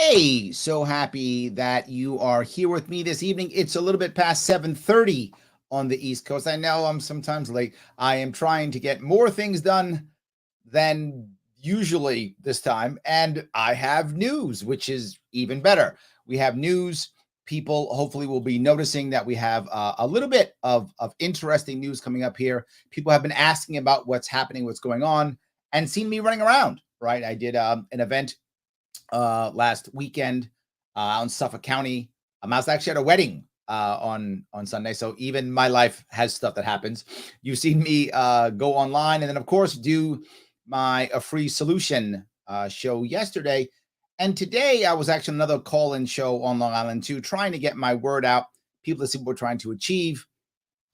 Hey, so happy that you are here with me this evening. It's a little bit past 7:30 on the East Coast. I know I'm sometimes late. I am trying to get more things done than usually this time, and I have news, which is even better. We have news. People hopefully will be noticing that we have a little bit of interesting news coming up here. People have been asking about what's happening, what's going on, and seen me running around, right? I did an event last weekend out in Suffolk County. I was actually at a wedding on Sunday, so even my life has stuff that happens. You've seen me go online, and then of course do my a free solution show yesterday, and today I was actually another call-in show on Long Island too, trying to get my word out. People to see what we're trying to achieve.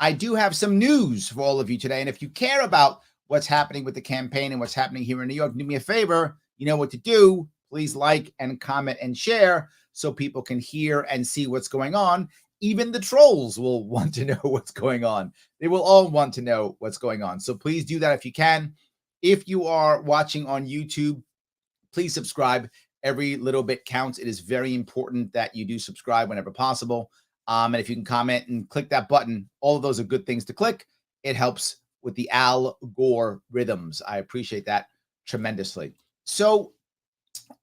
I do have some news for all of you today, and if you care about what's happening with the campaign and what's happening here in New York, do me a favor. You know what to do. Please like and comment and share so people can hear and see what's going on. Even the trolls will want to know what's going on. They will all want to know what's going on. So please do that if you can. If you are watching on YouTube, please subscribe. Every little bit counts. It is very important that you do subscribe whenever possible. And if you can comment and click that button, all of those are good things to click. It helps with the Al Gore rhythms. I appreciate that tremendously. So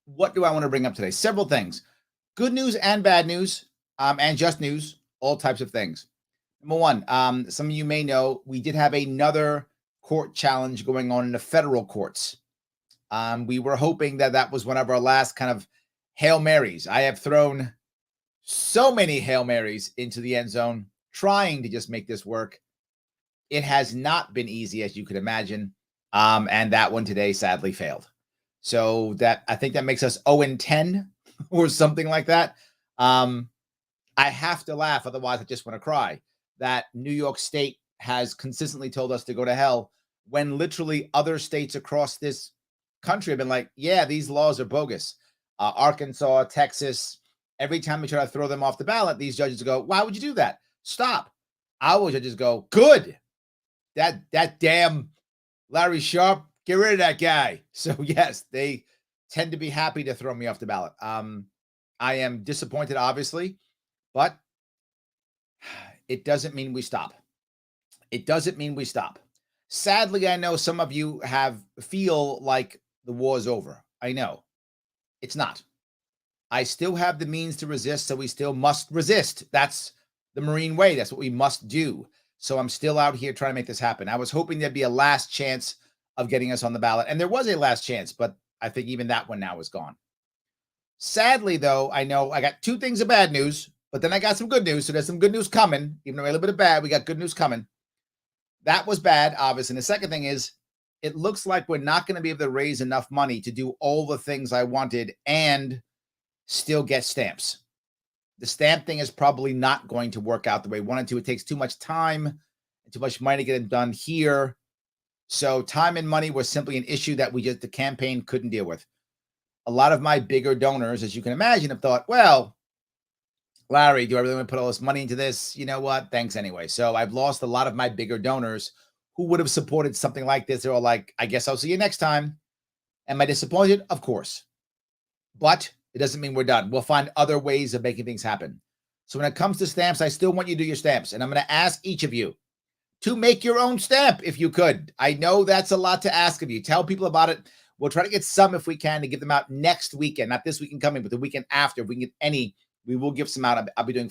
what do I want to bring up today? Several things. Good news and bad news, and just news, all types of things. Number one, some of you may know we did have another court challenge going on in the federal courts. We were hoping that that was one of our last kind of Hail Marys. I have thrown so many Hail Marys into the end zone, trying to just make this work. It has not been easy, as you could imagine. And that one today sadly failed. So that I think that makes us 0-10 or something like that. I have to laugh, otherwise I just want to cry. That New York State has consistently told us to go to hell when literally other states across this country have been like, yeah, these laws are bogus. Arkansas, Texas, every time we try to throw them off the ballot, these judges go, why would you do that? Stop. Our judges go, good. That damn Larry Sharpe, get rid of that guy. So yes, they tend to be happy to throw me off the ballot. I am disappointed, obviously, but it doesn't mean we stop. It doesn't mean we stop. Sadly, I know some of you feel like the war's over. I know. It's not. I still have the means to resist, so we still must resist. That's the Marine way. That's what we must do. So I'm still out here trying to make this happen. I was hoping there'd be a last chance of getting us on the ballot, and there was a last chance, but I think even that one now is gone. Sadly, though, I know I got two things of bad news, but then I got some good news. So there's some good news coming. Even though a little bit of bad, we got good news coming. That was bad, obviously. And the second thing is, it looks like we're not going to be able to raise enough money to do all the things I wanted and still get stamps. The stamp thing is probably not going to work out the way we wanted to. It takes too much time and too much money to get it done here. So time and money was simply an issue that the campaign couldn't deal with. A lot of my bigger donors, as you can imagine, have thought, well, Larry, do I really want to put all this money into this? You know what? Thanks anyway. So I've lost a lot of my bigger donors who would have supported something like this. They're all like, I guess I'll see you next time. Am I disappointed? Of course. But it doesn't mean we're done. We'll find other ways of making things happen. So when it comes to stamps, I still want you to do your stamps. And I'm going to ask each of you to make your own stamp if you could. I know that's a lot to ask of you. Tell people about it. We'll try to get some if we can to give them out next weekend. Not this weekend coming, but the weekend after. If we can get any, we will give some out. I'll be doing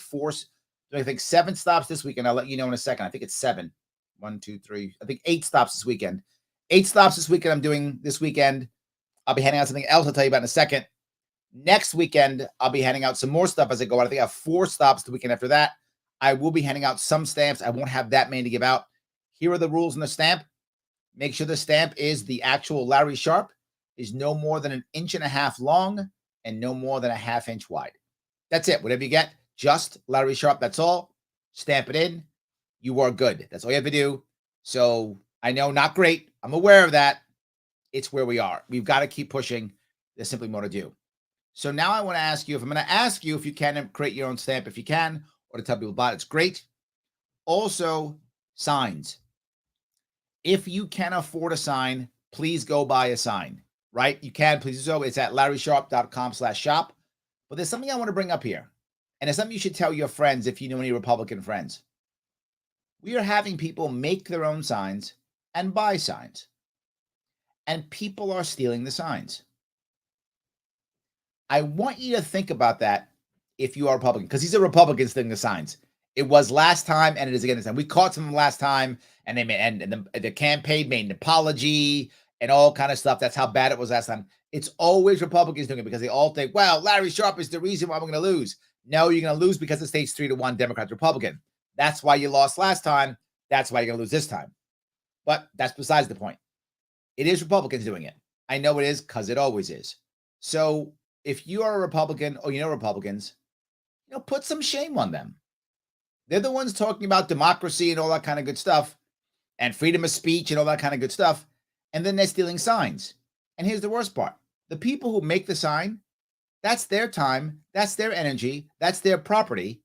I think 7 stops this weekend. I'll let you know in a second. I think it's 7. 1, 2, 3. I think 8 stops this weekend. 8 stops this weekend I'm doing this weekend. I'll be handing out something else I'll tell you about in a second. Next weekend, I'll be handing out some more stuff as I go out. I think I have 4 stops the weekend after that. I will be handing out some stamps. I won't have that many to give out. Here are the rules on the stamp. Make sure the stamp is the actual Larry Sharpe, is no more than 1.5 inches long and no more than 1/2 inch wide. That's it. Whatever you get, just Larry Sharpe. That's all. Stamp it in. You are good. That's all you have to do. So I know not great. I'm aware of that. It's where we are. We've got to keep pushing. There's simply more to do. So now I want to ask you, if I'm going to ask you if you can create your own stamp, if you can, or to tell people about it, it's great. Also, signs. If you can afford a sign, please go buy a sign, right? You can, please do so. It's at larrysharpe.com/shop. But there's something I want to bring up here. And it's something you should tell your friends if you know any Republican friends. We are having people make their own signs and buy signs. And people are stealing the signs. I want you to think about that if you are Republican, because these are Republicans stealing the signs. It was last time, and it is again this time. We caught some last time, and they made and the campaign made an apology and all kind of stuff. That's how bad it was last time. It's always Republicans doing it because they all think, well, Larry Sharpe is the reason why we're going to lose. No, you're going to lose because the state's 3-1 Democrat Republican. That's why you lost last time. That's why you're going to lose this time. But that's besides the point. It is Republicans doing it. I know it is because it always is. So if you are a Republican or you know Republicans, put some shame on them. They're the ones talking about democracy and all that kind of good stuff and freedom of speech and all that kind of good stuff. And then they're stealing signs. And here's the worst part. The people who make the sign, that's their time, that's their energy, that's their property.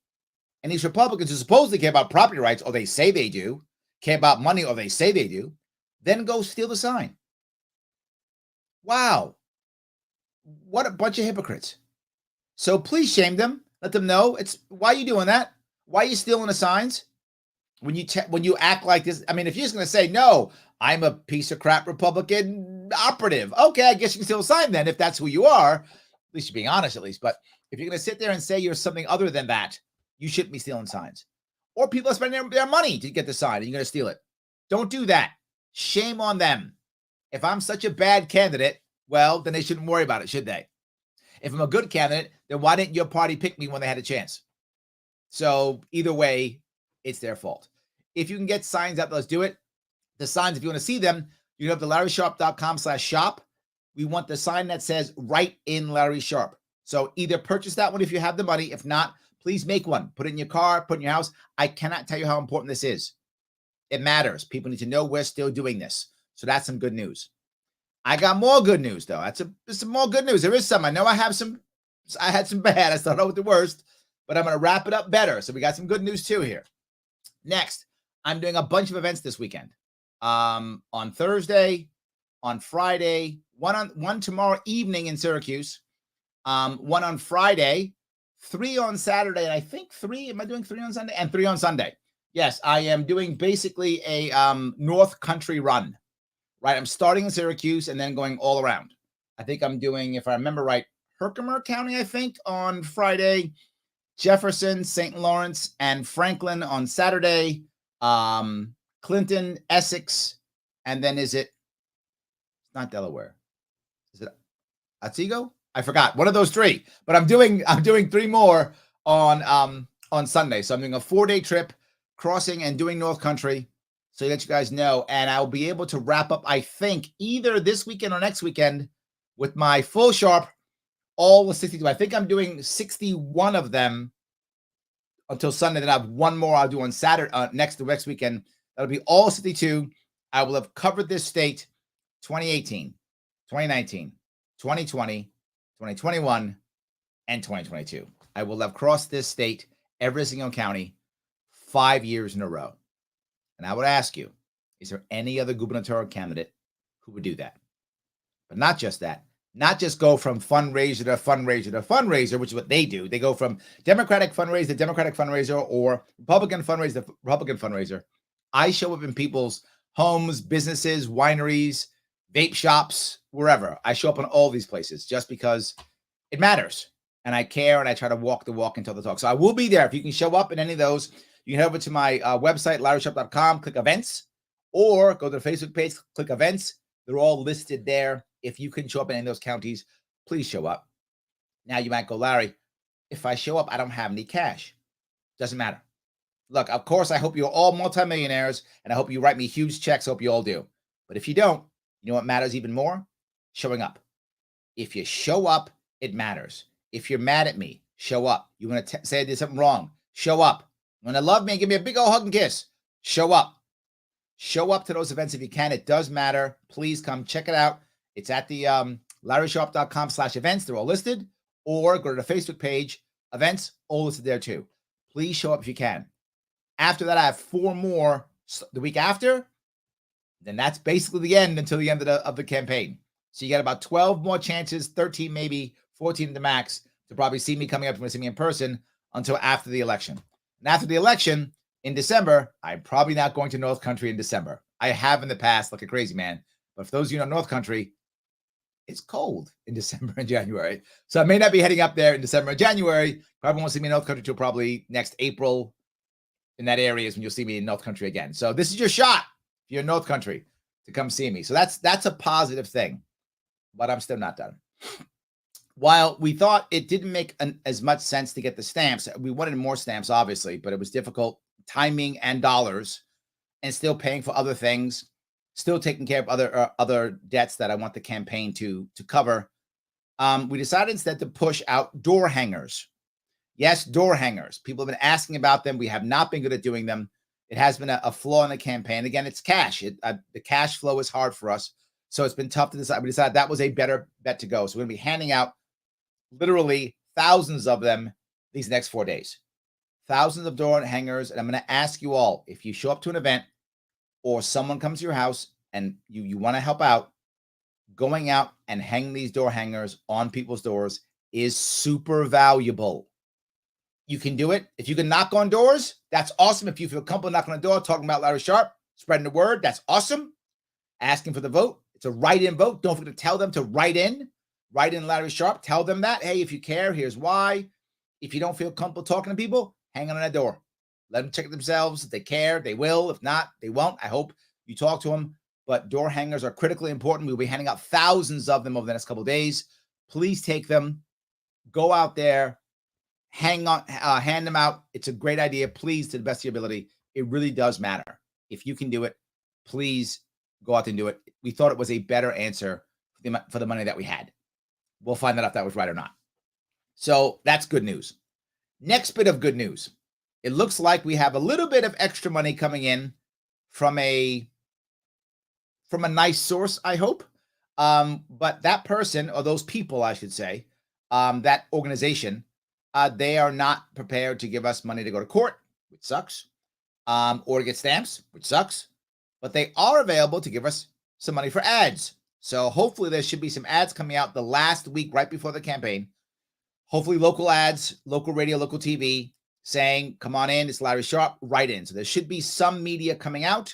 And these Republicans who supposedly care about property rights, or they say they do, care about money, or they say they do, then go steal the sign. Wow. What a bunch of hypocrites. So please shame them. Let them know why are you doing that? Why are you stealing the signs? When you act like this, I mean, if you're just going to say, no, I'm a piece of crap Republican operative. Okay, I guess you can still sign then if that's who you are. At least you're being honest, at least. But if you're going to sit there and say you're something other than that, you shouldn't be stealing signs. Or people are spending their money to get the sign and you're going to steal it. Don't do that. Shame on them. If I'm such a bad candidate, well, then they shouldn't worry about it, should they? If I'm a good candidate, then why didn't your party pick me when they had a chance? So either way, it's their fault. If you can get signs up, let's do it. The signs, if you want to see them, you go to LarrySharpe.com/shop. We want the sign that says "Write in Larry Sharpe." So either purchase that one if you have the money. If not, please make one. Put it in your car, put it in your house. I cannot tell you how important this is. It matters. People need to know we're still doing this. So that's some good news. I got more good news, though. There's some more good news. There is some. I know I had some bad. I started out with the worst, but I'm going to wrap it up better. So we got some good news, too, here. Next, I'm doing a bunch of events this weekend. On Thursday, on Friday, one tomorrow evening in Syracuse, one on Friday, 3 on Saturday, and I think 3. Am I doing 3 on Sunday? And 3 on Sunday. Yes, I am doing basically a North Country run. Right, I'm starting in Syracuse and then going all around. I think I'm doing, if I remember right, Herkimer County, I think, on Friday, Jefferson, St. Lawrence, and Franklin on Saturday, Clinton, Essex, and then it's not Delaware. Is it Otsego? I forgot. One of those 3. But I'm doing 3 more on Sunday. So I'm doing a 4-day trip, crossing and doing North Country. So let you guys know, and I'll be able to wrap up, I think, either this weekend or next weekend with my full Sharpe, all the 62. I think I'm doing 61 of them until Sunday. Then I have one more I'll do on Saturday, next weekend. That'll be all 62. I will have covered this state 2018, 2019, 2020, 2021, and 2022. I will have crossed this state, every single county, 5 years in a row. And I would ask you, is there any other gubernatorial candidate who would do that? But not just that, not just go from fundraiser to fundraiser to fundraiser, which is what they do. They go from Democratic fundraiser to Democratic fundraiser or Republican fundraiser to Republican fundraiser. I show up in people's homes, businesses, wineries, vape shops, wherever. I show up in all these places just because it matters. And I care and I try to walk the walk and tell the talk. So I will be there. If you can show up in any of those, you can head over to my website, LarrySharpe.com, click events, or go to the Facebook page, click events. They're all listed there. If you can show up in any of those counties, please show up. Now you might go, Larry, if I show up, I don't have any cash. Doesn't matter. Look, of course, I hope you're all multimillionaires, and I hope you write me huge checks. I hope you all do. But if you don't, you know what matters even more? Showing up. If you show up, it matters. If you're mad at me, show up. You want to say I did something wrong, show up. You want to love me and give me a big old hug and kiss, show up. Show up to those events if you can. It does matter. Please come check it out. It's at the LarrySharpe.com/events. They're all listed. Or go to the Facebook page, events, all listed there too. Please show up if you can. After that, I have 4 more the week after. Then that's basically the end until the end of the campaign. So you got about 12 more chances, 13 maybe, 14 at the max to probably see me coming up, if you want to see me in person, until after the election. And after the election in December, I'm probably not going to North Country in December. I have in the past like a crazy man. But for those of you who know North Country, it's cold in December and January. So I may not be heading up there in December and January. Probably won't see me in North Country till probably next April. In that area is when you'll see me in North Country again. So this is your shot, if you're in North Country, to come see me. So that's a positive thing. But I'm still not done. While we thought it didn't make as much sense to get the stamps, we wanted more stamps, obviously, but it was difficult, timing and dollars, and still paying for other things, still taking care of other debts that I want the campaign to cover. We decided instead to push out door hangers. Yes, door hangers. People have been asking about them. We have not been good at doing them. It has been a flaw in the campaign. Again, it's cash. The cash flow is hard for us. So it's been tough to decide. We decided that was a better bet to go. So we're going to be handing out literally thousands of them these next 4 days. Thousands of door hangers. And I'm going to ask you all, if you show up to an event or someone comes to your house and you want to help out, going out and hanging these door hangers on people's doors is super valuable. You can do it. If you can knock on doors, that's awesome. If you feel comfortable knocking on a door, talking about Larry Sharpe, spreading the word, that's awesome. Asking for the vote. It's a write-in vote. Don't forget to tell them to write in Larry Sharpe. Tell them that. Hey, if you care, here's why. If you don't feel comfortable talking to people, hang on that door. Let them check it themselves. If they care, they will. If not, they won't. I hope you talk to them. But door hangers are critically important. We'll be handing out thousands of them over the next couple of days. Please take them. Go out there. Hand them out. It's a great idea. Please, to the best of your ability. It really does matter. If you can do it, please go out and do it. We thought it was a better answer for the money that we had. We'll find out if that was right or not. So that's good news. Next bit of good news. It looks like we have a little bit of extra money coming in from a nice source, I hope. But that person, or those people, I should say, that organization, they are not prepared to give us money to go to court, which sucks, or to get stamps, which sucks. But they are available to give us some money for ads. So hopefully there should be some ads coming out the last week right before the campaign. Hopefully local ads, local radio, local TV, saying, come on in, it's Larry Sharpe, write in. So there should be some media coming out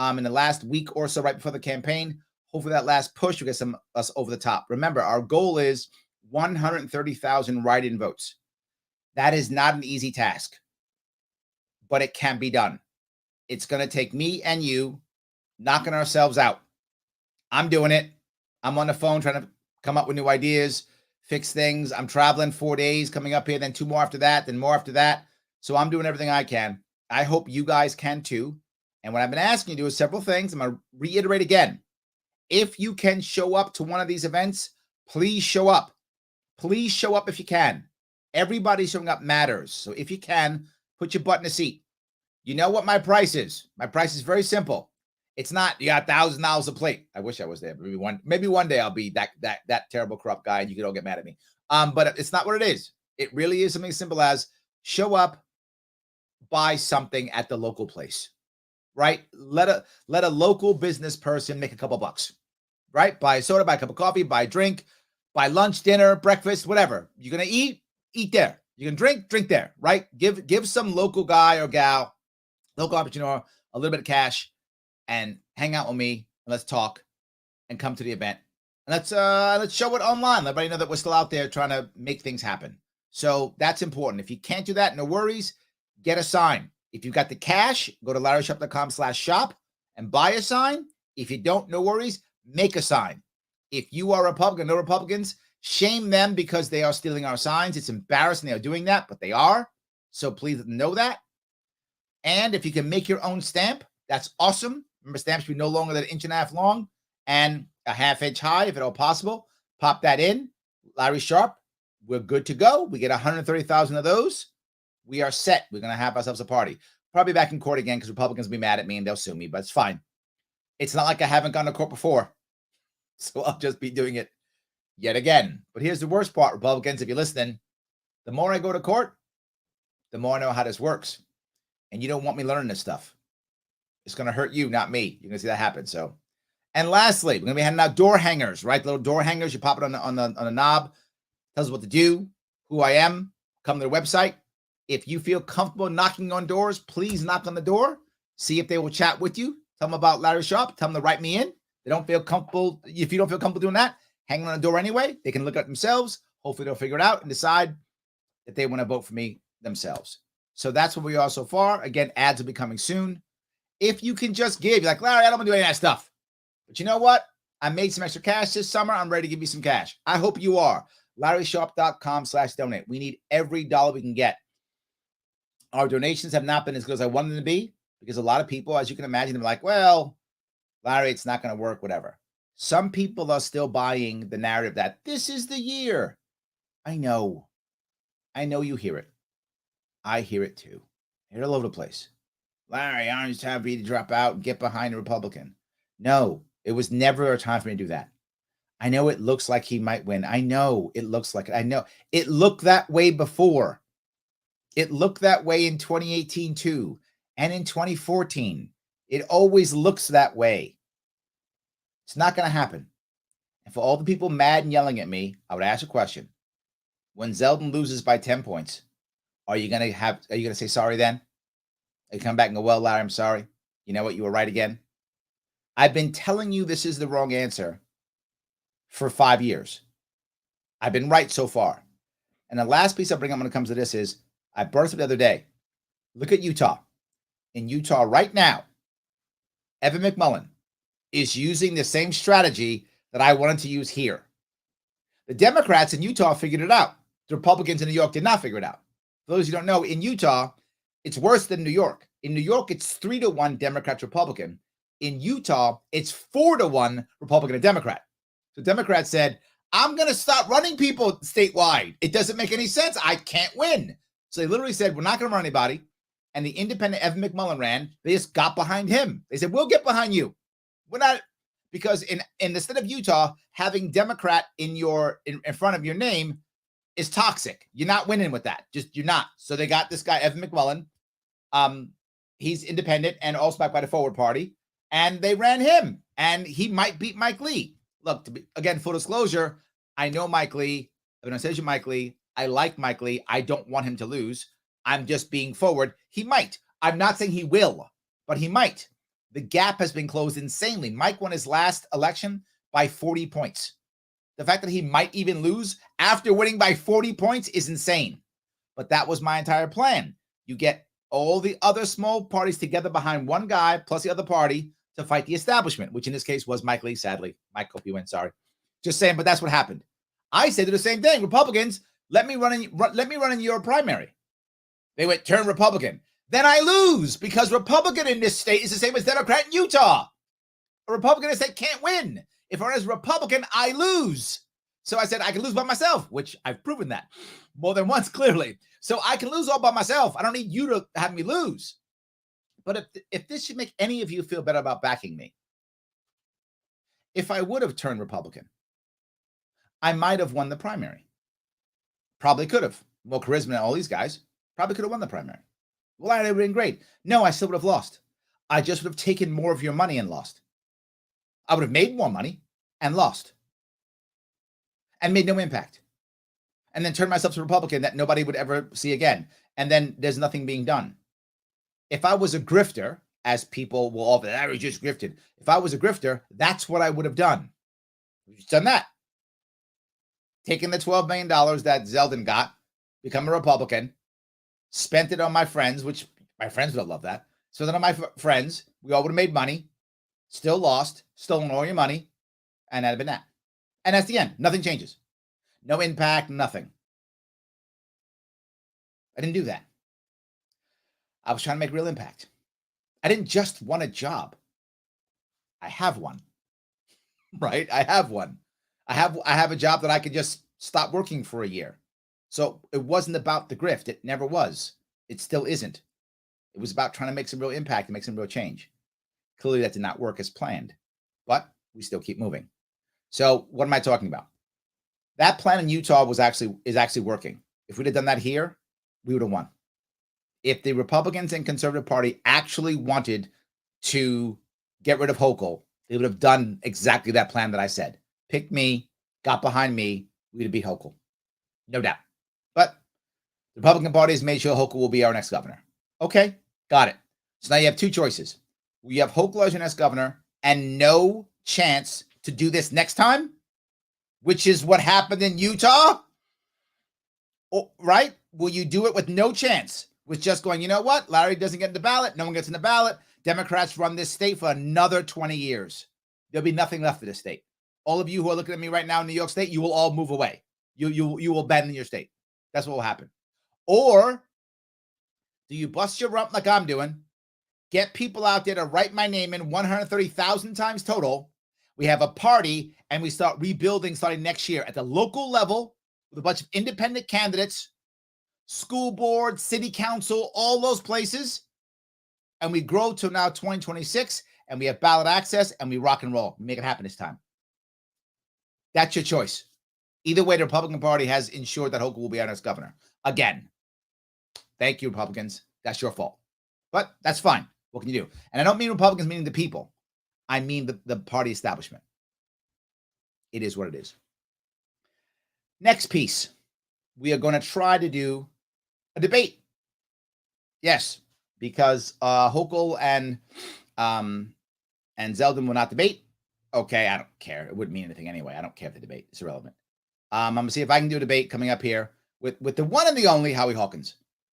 in the last week or so right before the campaign. Hopefully that last push will get us over the top. Remember, our goal is 130,000 write-in votes. That is not an easy task, but it can be done. It's going to take me and you knocking ourselves out. I'm doing it. I'm on the phone trying to come up with new ideas, fix things. I'm traveling 4 days coming up here, then 2 more after that, then more after that. So I'm doing everything I can. I hope you guys can too. And what I've been asking you to do is several things. I'm going to reiterate again. If you can show up to one of these events, please show up. Please show up if you can. Everybody showing up matters. So if you can, put your butt in a seat. You know what my price is. My price is very simple. It's not, you got $1,000 a plate. I wish I was there. Maybe one day I'll be that terrible corrupt guy and you could all get mad at me. But it's not what it is. It really is something as simple as show up, buy something at the local place, right? Let a local business person make a couple bucks, right? Buy a soda, buy a cup of coffee, buy a drink, buy lunch, dinner, breakfast, whatever. You're going to eat there. You can drink there, right? Give some local guy or gal, local entrepreneur, a little bit of cash and hang out with me. And let's talk and come to the event. And let's show it online. Let everybody know that we're still out there trying to make things happen. So that's important. If you can't do that, no worries. Get a sign. If you've got the cash, go to LarrySharpe.com/shop and buy a sign. If you don't, no worries. Make a sign. If you are Republican, no Republicans, shame them because they are stealing our signs. It's embarrassing they are doing that, but they are. So please know that. And if you can make your own stamp, that's awesome. Remember, stamps should be no longer than 1.5 inches long and a 1/2 inch high, if at all possible. Pop that in. Larry Sharpe, we're good to go. We get 130,000 of those. We are set. We're going to have ourselves a party. Probably back in court again because Republicans will be mad at me and they'll sue me, but it's fine. It's not like I haven't gone to court before. So I'll just be doing it yet again. But here's the worst part, Republicans, if you're listening. The more I go to court, the more I know how this works. And you don't want me learning this stuff. It's going to hurt you, not me. You're going to see that happen. So, and lastly, we're going to be handing out door hangers, right? Little door hangers. You pop it on the knob. Tells us what to do. who I am, come to the website. If you feel comfortable knocking on doors, please knock on the door. See if they will chat with you. Tell them about Larry Sharpe. Tell them to write me in. They don't feel comfortable. If you don't feel comfortable doing that, hang on the door anyway. They can look at themselves. Hopefully they'll figure it out and decide that they want to vote for me themselves. So that's where we are so far. Again, ads will be coming soon. If you can just give, you're like, Larry, I don't want to do any of that stuff. But you know what? I made some extra cash this summer. I'm ready to give you some cash. I hope you are. LarrySharpe.com/donate. We need every dollar we can get. Our donations have not been as good as I wanted them to be because a lot of people, as you can imagine, are like, well, Larry, it's not going to work, whatever. Some people are still buying the narrative that this is the year. I know. I know you hear it. I hear it too. I hear it all over the place. Larry, aren't you happy to drop out and get behind a Republican? No, it was never a time for me to do that. I know it looks like he might win. I know it looks like it. I know it looked that way before. It looked that way in 2018 too, and in 2014. It always looks that way. It's not going to happen. And for all the people mad and yelling at me, I would ask a question. When Zeldin loses by 10 points, are you going to say sorry then? Are you come back and go, well, Larry, I'm sorry. You know what? You were right again. I've been telling you this is the wrong answer for 5 years. I've been right so far. And the last piece I bring up when it comes to this is I brought it up the other day. Look at Utah. In Utah right now, Evan McMullin is using the same strategy that I wanted to use here. The Democrats in Utah figured it out. The Republicans in New York did not figure it out. For those who don't know, in Utah, it's worse than New York. In New York, it's 3-1 Democrat Republican. In Utah, it's 4-1 Republican and Democrat. So Democrats said, I'm going to stop running people statewide. It doesn't make any sense. I can't win. So they literally said, we're not going to run anybody. And the independent Evan McMullin ran. They just got behind him. They said, we'll get behind you. We're not, because in the state of Utah, having Democrat in front of your name is toxic. You're not winning with that. You're not. So they got this guy, Evan McMullin. He's independent and also backed by the Forward Party. And they ran him. And he might beat Mike Lee. Look, again, full disclosure, I know Mike Lee. I've been on stage with Mike Lee. I like Mike Lee. I don't want him to lose. I'm just being forward. He might. I'm not saying he will, but he might. The gap has been closed insanely. Mike won his last election by 40 points. The fact that he might even lose after winning by 40 points is insane. But that was my entire plan. You get all the other small parties together behind one guy plus the other party to fight the establishment, which in this case was Mike Lee, sadly. Mike, hope you win, sorry. Just saying, but that's what happened. I said the same thing. Republicans, let me run in your primary. They went, turn Republican. Then I lose because Republican in this state is the same as Democrat in Utah. A Republican in this state can't win. If I run as Republican, I lose. So I said I can lose by myself, which I've proven that more than once, clearly. So I can lose all by myself. I don't need you to have me lose. But if this should make any of you feel better about backing me, if I would have turned Republican, I might have won the primary. Probably could have. More charisma than all these guys. Probably could have won the primary. Well, I would have been great. No, I still would have lost. I just would have taken more of your money and lost. I would have made more money and lost. And made no impact. And then turned myself to Republican that nobody would ever see again. And then there's nothing being done. If I was a grifter, as people will often, Larry just grifted. If I was a grifter, that's what I would have done. We've done that. Taken the $12 million that Zeldin got, become a Republican, spent it on my friends, which my friends would have loved that. So then on my friends, we all would have made money, still lost, stolen all your money, and that'd have been that. And that's the end. Nothing changes. No impact, nothing. I didn't do that. I was trying to make real impact. I didn't just want a job. I have one, right? I have one. I have a job that I could just stop working for a year. So it wasn't about the grift. It never was. It still isn't. It was about trying to make some real impact and make some real change. Clearly that did not work as planned, but we still keep moving. So what am I talking about? That plan in Utah is actually working. If we'd have done that here, we would have won. If the Republicans and Conservative Party actually wanted to get rid of Hochul, they would have done exactly that plan that I said. Picked me, got behind me, we'd have beat Hochul. No doubt. But the Republican Party has made sure Hochul will be our next governor. Okay, got it. So now you have two choices. You have Hochul as your next governor and no chance to do this next time, which is what happened in Utah, right? Will you do it with no chance? With just going, you know what? Larry doesn't get in the ballot. No one gets in the ballot. Democrats run this state for another 20 years. There'll be nothing left of this state. All of you who are looking at me right now in New York State, you will all move away. You will abandon your state. That's what will happen. Or do you bust your rump like I'm doing, get people out there to write my name in 130,000 times total? We have a party and we start rebuilding starting next year at the local level with a bunch of independent candidates, school board, city council, all those places. And we grow to now 2026 and we have ballot access and we rock and roll. We make it happen this time. That's your choice. Either way, the Republican Party has ensured that Hochul will be our next governor. Again, thank you, Republicans. That's your fault. But that's fine. What can you do? And I don't mean Republicans meaning the people. I mean the party establishment. It is what it is. Next piece. We are going to try to do a debate. Yes, because Hochul and Zeldin will not debate. Okay, I don't care. It wouldn't mean anything anyway. I don't care if they debate. It's irrelevant. I'm going to see if I can do a debate coming up here with the one and the only Howie Hawkins.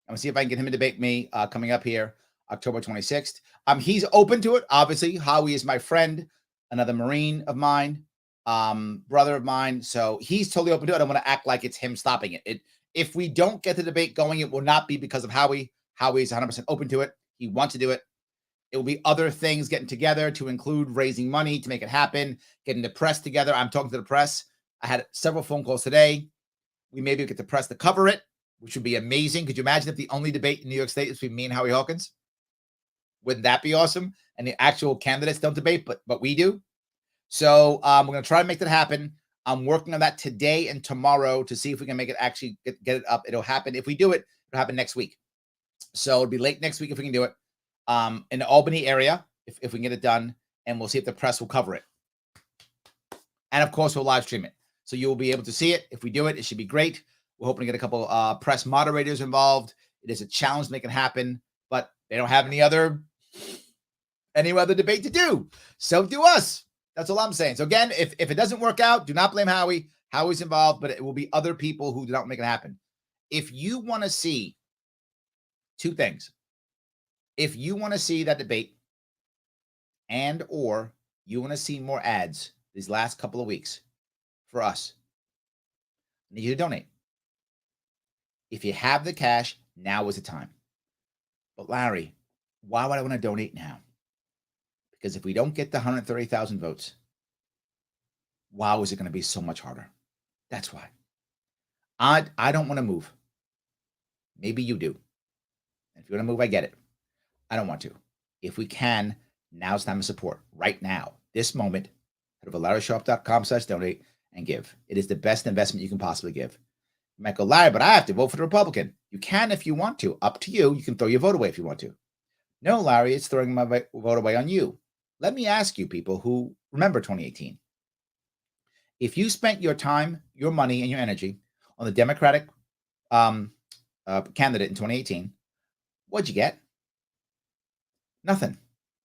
I'm going to see if I can get him to debate me coming up here October 26th. He's open to it. Obviously, Howie is my friend, another Marine of mine, brother of mine. So he's totally open to it. I don't want to act like it's him stopping it. If we don't get the debate going, it will not be because of Howie. Howie is 100% open to it. He wants to do it. It will be other things getting together to include raising money to make it happen, getting the press together. I'm talking to the press. I had several phone calls today. We maybe get the press to cover it, which would be amazing. Could you imagine if the only debate in New York State is between me and Howie Hawkins? Wouldn't that be awesome? And the actual candidates don't debate, but we do. So we're going to try to make that happen. I'm working on that today and tomorrow to see if we can make it actually get it up. It'll happen. If we do it, it'll happen next week. So it'll be late next week if we can do it. In the Albany area, if we can get it done, and we'll see if the press will cover it. And of course, we'll live stream it. So you'll be able to see it. If we do it, it should be great. We're hoping to get a couple press moderators involved. It is a challenge to make it happen, but they don't have any other debate to do. So do us. That's all I'm saying. So again, if it doesn't work out, do not blame Howie. Howie's involved, but it will be other people who do not make it happen. If you want to see two things, if you want to see that debate and or you want to see more ads these last couple of weeks for us, I need you to donate. If you have the cash, now is the time. But Larry, why would I want to donate now? Because if we don't get the 130,000 votes, wow, is it going to be so much harder? That's why. I don't want to move. Maybe you do. If you want to move, I get it. I don't want to. If we can, now's time to support. Right now, this moment, head over to LarrySharpe.com/donate and give. It is the best investment you can possibly give. You might go, Larry, but I have to vote for the Republican. You can if you want to. Up to you. You can throw your vote away if you want to. No, Larry, it's throwing my vote away on you. Let me ask you, people who remember 2018. If you spent your time, your money, and your energy on the Democratic candidate in 2018, what'd you get? Nothing.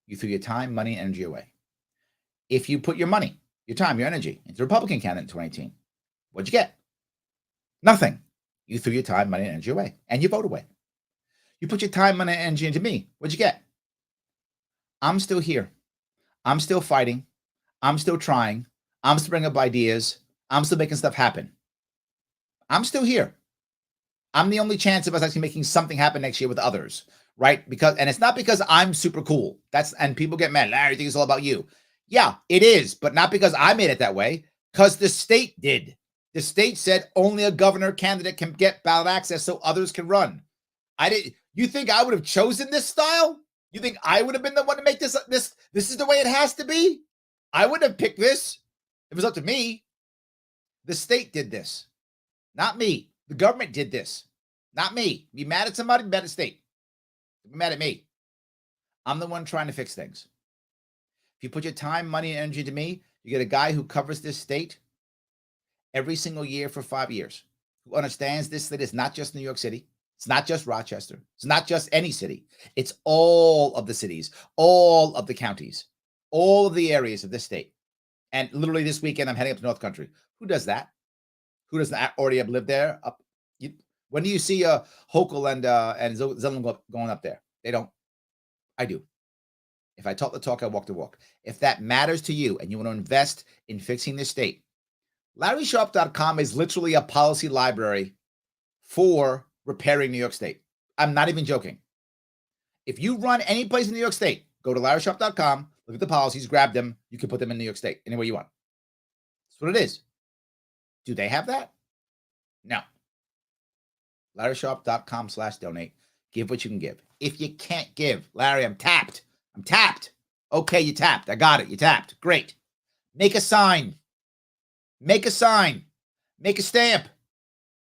You threw your time, money, and energy away. If you put your money, your time, your energy into the Republican candidate in 2018, what'd you get? Nothing. You threw your time, money, and energy away, and your vote away. You put your time, money, and energy into me. What'd you get? I'm still here. I'm still fighting. I'm still trying. I'm still bringing up ideas. I'm still making stuff happen. I'm still here. I'm the only chance of us actually making something happen next year with others, right? And it's not because I'm super cool. And people get mad. Larry, you think it's all about you. Yeah, it is, but not because I made it that way, because the state did. The state said only a governor candidate can get ballot access so others can run. You think I would have chosen this style? You think I would have been the one to make this is the way it has to be? I wouldn't have picked this. If it was up to me. The state did this. Not me. The government did this. Not me. Be mad at somebody, be mad at the state. Be mad at me. I'm the one trying to fix things. If you put your time, money, and energy into me, you get a guy who covers this state every single year for 5 years. who understands this, that it's not just New York City. It's not just Rochester. It's not just any city. It's all of the cities, all of the counties, all of the areas of this state. And literally this weekend, I'm heading up to North Country. Who does that? Who doesn't already have lived there? When do you see Hochul and Zellum going up there? They don't. I do. If I talk the talk, I walk the walk. If that matters to you and you want to invest in fixing this state, LarrySharpe.com is literally a policy library for repairing New York State. I'm not even joking. If you run any place in New York State, go to LarrySharpe.com, look at the policies, grab them. You can put them in New York State anywhere you want. That's what it is. Do they have that? No. LarrySharpe.com/donate. Give what you can give. If you can't give, Larry, I'm tapped. I'm tapped. Okay, you tapped. I got it. You tapped. Great. Make a sign. Make a sign. Make a stamp.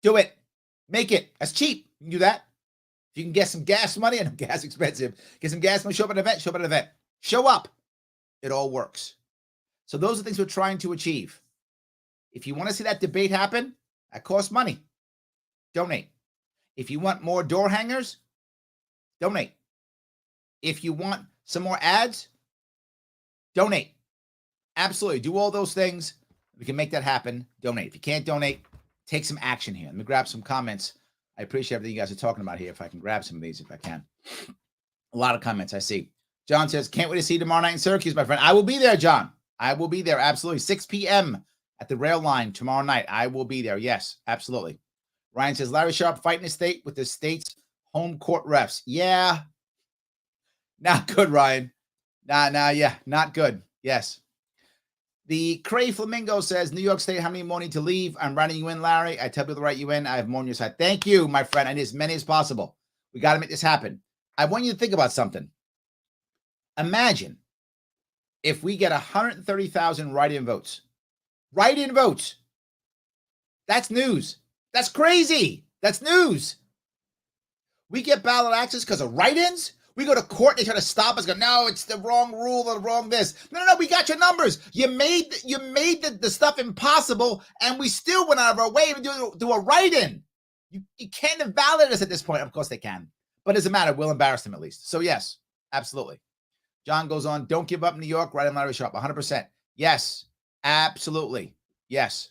Do it. Make it. That's cheap. You can do that. If you can get some gas money, I know gas is expensive. Get some gas money, show up at an event, show up at an event. Show up. It all works. So those are things we're trying to achieve. If you want to see that debate happen, that costs money. Donate. If you want more door hangers, donate. If you want some more ads, donate. Absolutely. Do all those things. We can make that happen. Donate. If you can't donate, take some action here. Let me grab some comments. I appreciate everything you guys are talking about here. If I can grab some of these, if I can. A lot of comments I see. John says, can't wait to see you tomorrow night in Syracuse, my friend. I will be there, John. I will be there. Absolutely. 6 p.m. at the rail line tomorrow night. I will be there. Yes, absolutely. Ryan says, Larry Sharpe fighting the state with the state's home court refs. Yeah. Not good, Ryan. Yeah, not good. Yes. The Cray Flamingo says, New York State, how many more need to leave? I'm writing you in, Larry. I tell people to write you in. I have more on your side. Thank you, my friend. I need as many as possible. We got to make this happen. I want you to think about something. Imagine if we get 130,000 write-in votes. Write-in votes. That's news. That's crazy. That's news. We get ballot access because of write-ins? We go to court, they try to stop us, go, no, it's the wrong rule, the wrong this. No, we got your numbers. You made the stuff impossible, and we still went out of our way to do a write-in. You can't invalidate us at this point. Of course they can. But it doesn't matter. We'll embarrass them at least. So yes, absolutely. John goes on, don't give up New York, right on Larry Sharpe, 100%. Yes, absolutely. Yes.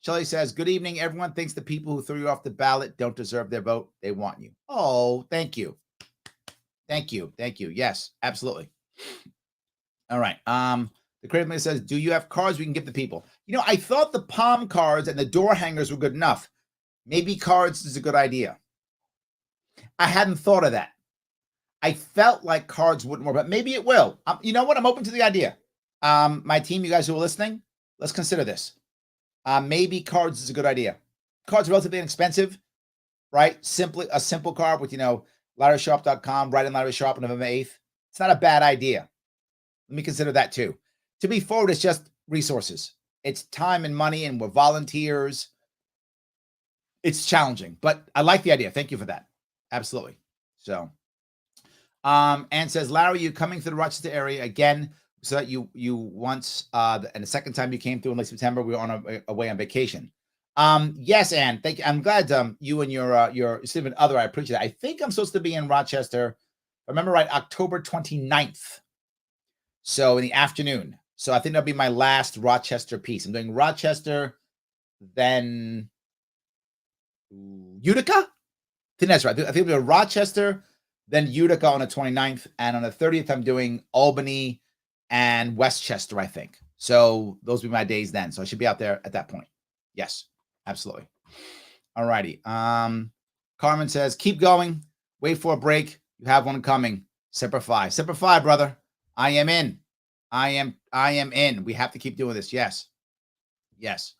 Shelley says, good evening. Everyone thinks the people who threw you off the ballot don't deserve their vote. They want you. Oh, thank you. Thank you. Thank you. Yes, absolutely. All right. The creative man says, do you have cards we can give the people? You know, I thought the palm cards and the door hangers were good enough. Maybe cards is a good idea. I hadn't thought of that. I felt like cards wouldn't work, but maybe it will. You know what? I'm open to the idea. My team, you guys who are listening, let's consider this. Maybe cards is a good idea. Cards are relatively inexpensive, right? Simply a simple card with, LarrySharpe.com, right in Larry Sharpe on November 8th. It's not a bad idea. Let me consider that too. To be forward, it's just resources. It's time and money, and we're volunteers. It's challenging, but I like the idea. Thank you for that. Absolutely. So, Ann says, Larry, you coming through the Rochester area again? So that you once, and the second time you came through in late September, we were on away on vacation. Yes, Ann, thank you. I'm glad you and your significant other, I appreciate it. I think I'm supposed to be in Rochester, if I remember right, October 29th. So in the afternoon. So I think that'll be my last Rochester piece. I'm doing Rochester, then Utica? I think that's right. I think it'll be Rochester, then Utica on the 29th. And on the 30th, I'm doing Albany and Westchester, I think. So those will be my days then. So I should be out there at that point. Yes, absolutely. All righty. Carmen says, keep going. Wait for a break. You have one coming. Semper Fi. Semper Fi, brother. I am in. I am in. We have to keep doing this. Yes. Yes.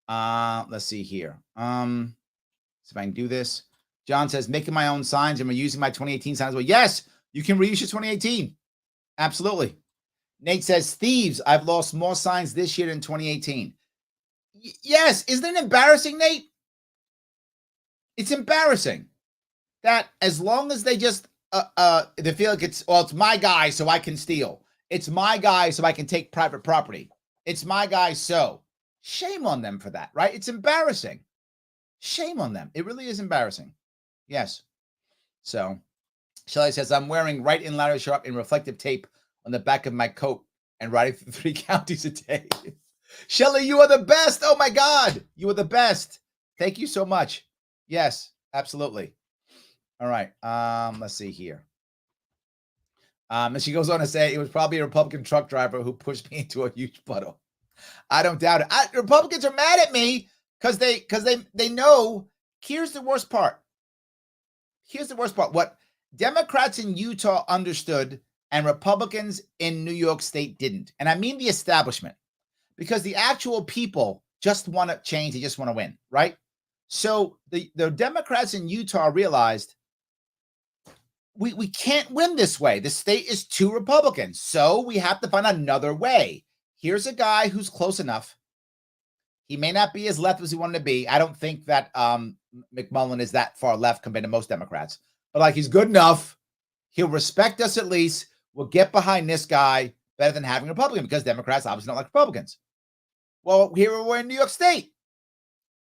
Let's see here. See if I can do this. John says, making my own signs and reusing my 2018 signs. Well, yes, you can reuse your 2018. Absolutely. Nate says, thieves, I've lost more signs this year than 2018. Yes. Isn't it embarrassing, Nate? It's embarrassing that as long as they just, they feel like it's my guy, so I can steal. It's my guy, so I can take private property. It's my guy, so shame on them for that, right? It's embarrassing. Shame on them. It really is embarrassing. Yes. So Shelley says, I'm wearing Write in Larry Sharpe in reflective tape on the back of my coat and riding through 3 counties a day. Shelley, you are the best. Oh my God. You are the best. Thank you so much. Yes, absolutely. All right. Let's see here. And she goes on to say, it was probably a Republican truck driver who pushed me into a huge puddle. I don't doubt it. Republicans are mad at me because they know. Here's the worst part. Here's the worst part. What Democrats in Utah understood and Republicans in New York State didn't. And I mean the establishment, because the actual people just want to change. They just want to win, right? So the Democrats in Utah realized we can't win this way. The state is too Republican. So we have to find another way. Here's a guy who's close enough. He may not be as left as he wanted to be. I don't think that McMullen is that far left compared to most Democrats. But like, he's good enough. He'll respect us at least. We'll get behind this guy better than having a Republican, because Democrats obviously don't like Republicans. Well, here we're in New York State.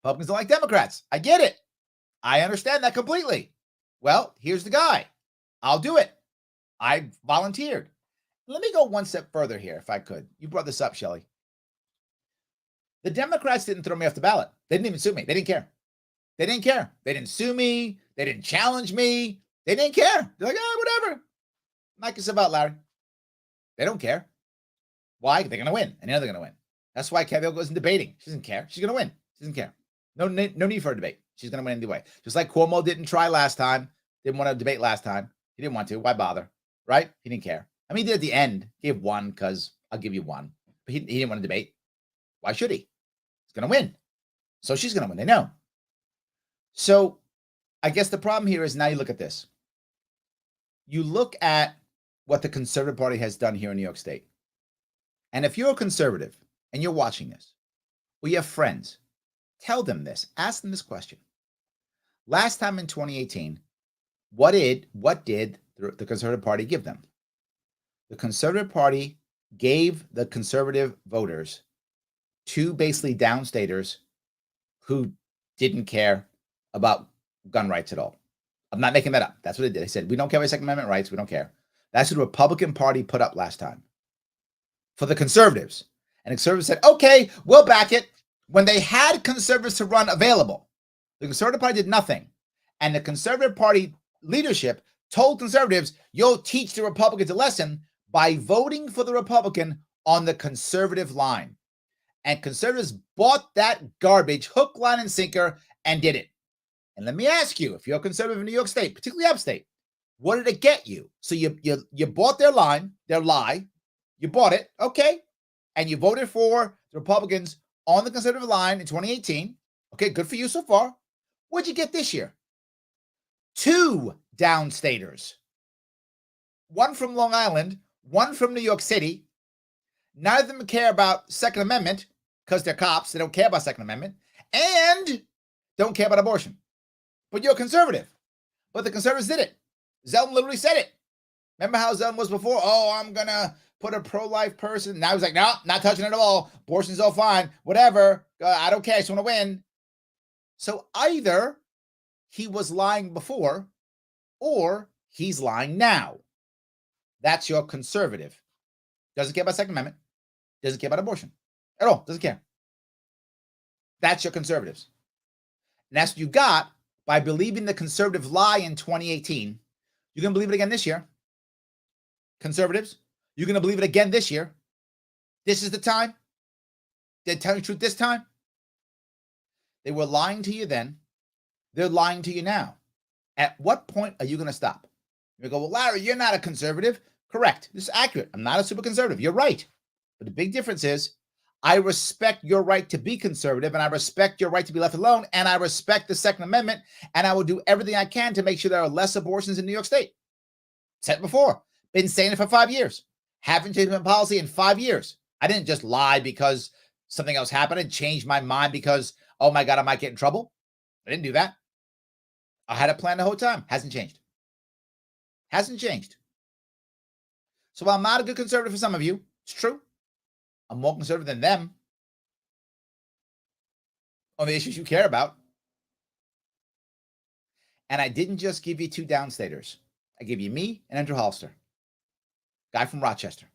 Republicans don't like Democrats. I get it. I understand that completely. Well, here's the guy. I'll do it. I volunteered. Let me go one step further here, if I could. You brought this up, Shelley. The Democrats didn't throw me off the ballot. They didn't even sue me. They didn't care. They didn't care. They didn't sue me. They didn't challenge me. They didn't care. They're like, whatever. Knock yourself out, Larry. They don't care. Why? They're going to win. And they know they're going to win. That's why Kavanaugh goes in debating. She doesn't care. She's going to win. She doesn't care. No need for a debate. She's going to win anyway. Just like Cuomo didn't try last time. Didn't want to debate last time. He didn't want to. Why bother? Right? He didn't care. I mean, he did at the end. He gave one because I'll give you one. But he didn't want to debate. Why should he? He's going to win. So she's going to win. They know. So I guess the problem here is, now you look at this. You look at what the Conservative Party has done here in New York State. And if you're a conservative and you're watching this, or you have friends, tell them this. Ask them this question. Last time in 2018, what did the Conservative Party give them? The Conservative Party gave the conservative voters two basically downstaters who didn't care about gun rights at all. I'm not making that up. That's what they did. They said, we don't care about Second Amendment rights. We don't care. That's what the Republican Party put up last time for the conservatives. And the conservatives said, okay, we'll back it. When they had conservatives to run available, the Conservative Party did nothing. And the Conservative Party leadership told conservatives, you'll teach the Republicans a lesson by voting for the Republican on the conservative line. And conservatives bought that garbage hook, line, and sinker and did it. And let me ask you, if you're a conservative in New York State, particularly upstate, what did it get you? So you bought their line, their lie. You bought it, okay, and you voted for the Republicans on the conservative line in 2018. Okay, good for you so far. What'd you get this year? Two downstaters. One from Long Island, one from New York City. Neither of them care about Second Amendment because they're cops. They don't care about Second Amendment and don't care about abortion. But you're a conservative. But the conservatives did it. Zeldin literally said it. Remember how Zeldin was before? Oh, I'm going to put a pro-life person. Now he's like, no, not touching it at all. Abortion's all fine. Whatever. I don't care. I just want to win. So either he was lying before or he's lying now. That's your conservative. Doesn't care about Second Amendment. Doesn't care about abortion at all. Doesn't care. That's your conservatives. And that's what you got by believing the conservative lie in 2018. You're going to believe it again this year. Conservatives, you're going to believe it again this year. This is the time. They're telling the truth this time. They were lying to you then. They're lying to you now. At what point are you going to stop? You go, well, Larry, you're not a conservative. Correct. This is accurate. I'm not a super conservative. You're right. But the big difference is I respect your right to be conservative, and I respect your right to be left alone, and I respect the Second Amendment, and I will do everything I can to make sure there are less abortions in New York State. Said it before. Been saying it for 5 years. Haven't changed my policy in 5 years. I didn't just lie because something else happened and changed my mind because, oh my God, I might get in trouble. I didn't do that. I had a plan the whole time. Hasn't changed. Hasn't changed. So while I'm not a good conservative for some of you, it's true. I'm more conservative than them on the issues you care about. And I didn't just give you two downstaters. I gave you me and Andrew Hollister, guy from Rochester.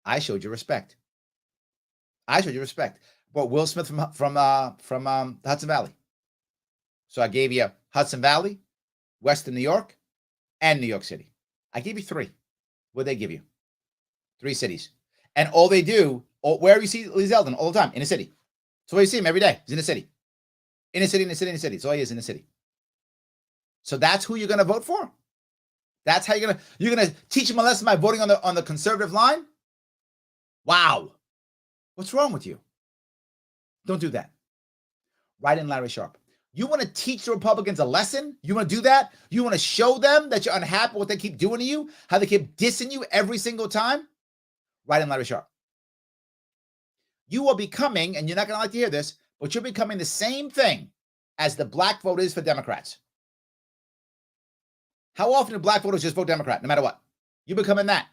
I showed you respect. But Will Smith from Hudson Valley. So I gave you Hudson Valley, Western New York, and New York City. I gave you three. What did they give you? 3 cities. And all they do, where you see Lee Zeldin all the time, in a city. So you see him every day. He's in a city. In a city. That's all he is, in a city. So that's who you're going to vote for? That's how you're going to teach him a lesson by voting on the conservative line? Wow. What's wrong with you? Don't do that. Write in Larry Sharpe. You want to teach the Republicans a lesson? You want to do that? You want to show them that you're unhappy with what they keep doing to you? How they keep dissing you every single time? Write in Larry Sharpe. You are becoming, and you're not going to like to hear this, but you're becoming the same thing as the black vote is for Democrats. How often do black voters just vote Democrat, no matter what? You're becoming that.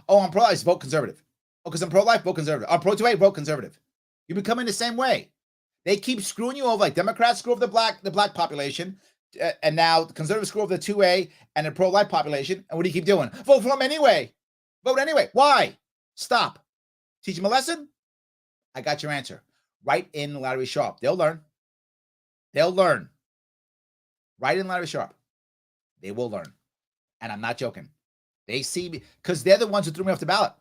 I'm pro-life, vote conservative. Oh, because I'm pro-life, vote conservative. I'm pro-2A, vote conservative. You're becoming the same way. They keep screwing you over, like Democrats screw over the black population, and now the conservatives screw over the 2A and the pro-life population. And what do you keep doing? Vote for them anyway. Vote anyway. Why? Stop. Teach them a lesson? I got your answer. Write in Larry Sharpe. They'll learn. Write in Larry Sharpe. They will learn. And I'm not joking. They see me, because they're the ones who threw me off the ballot.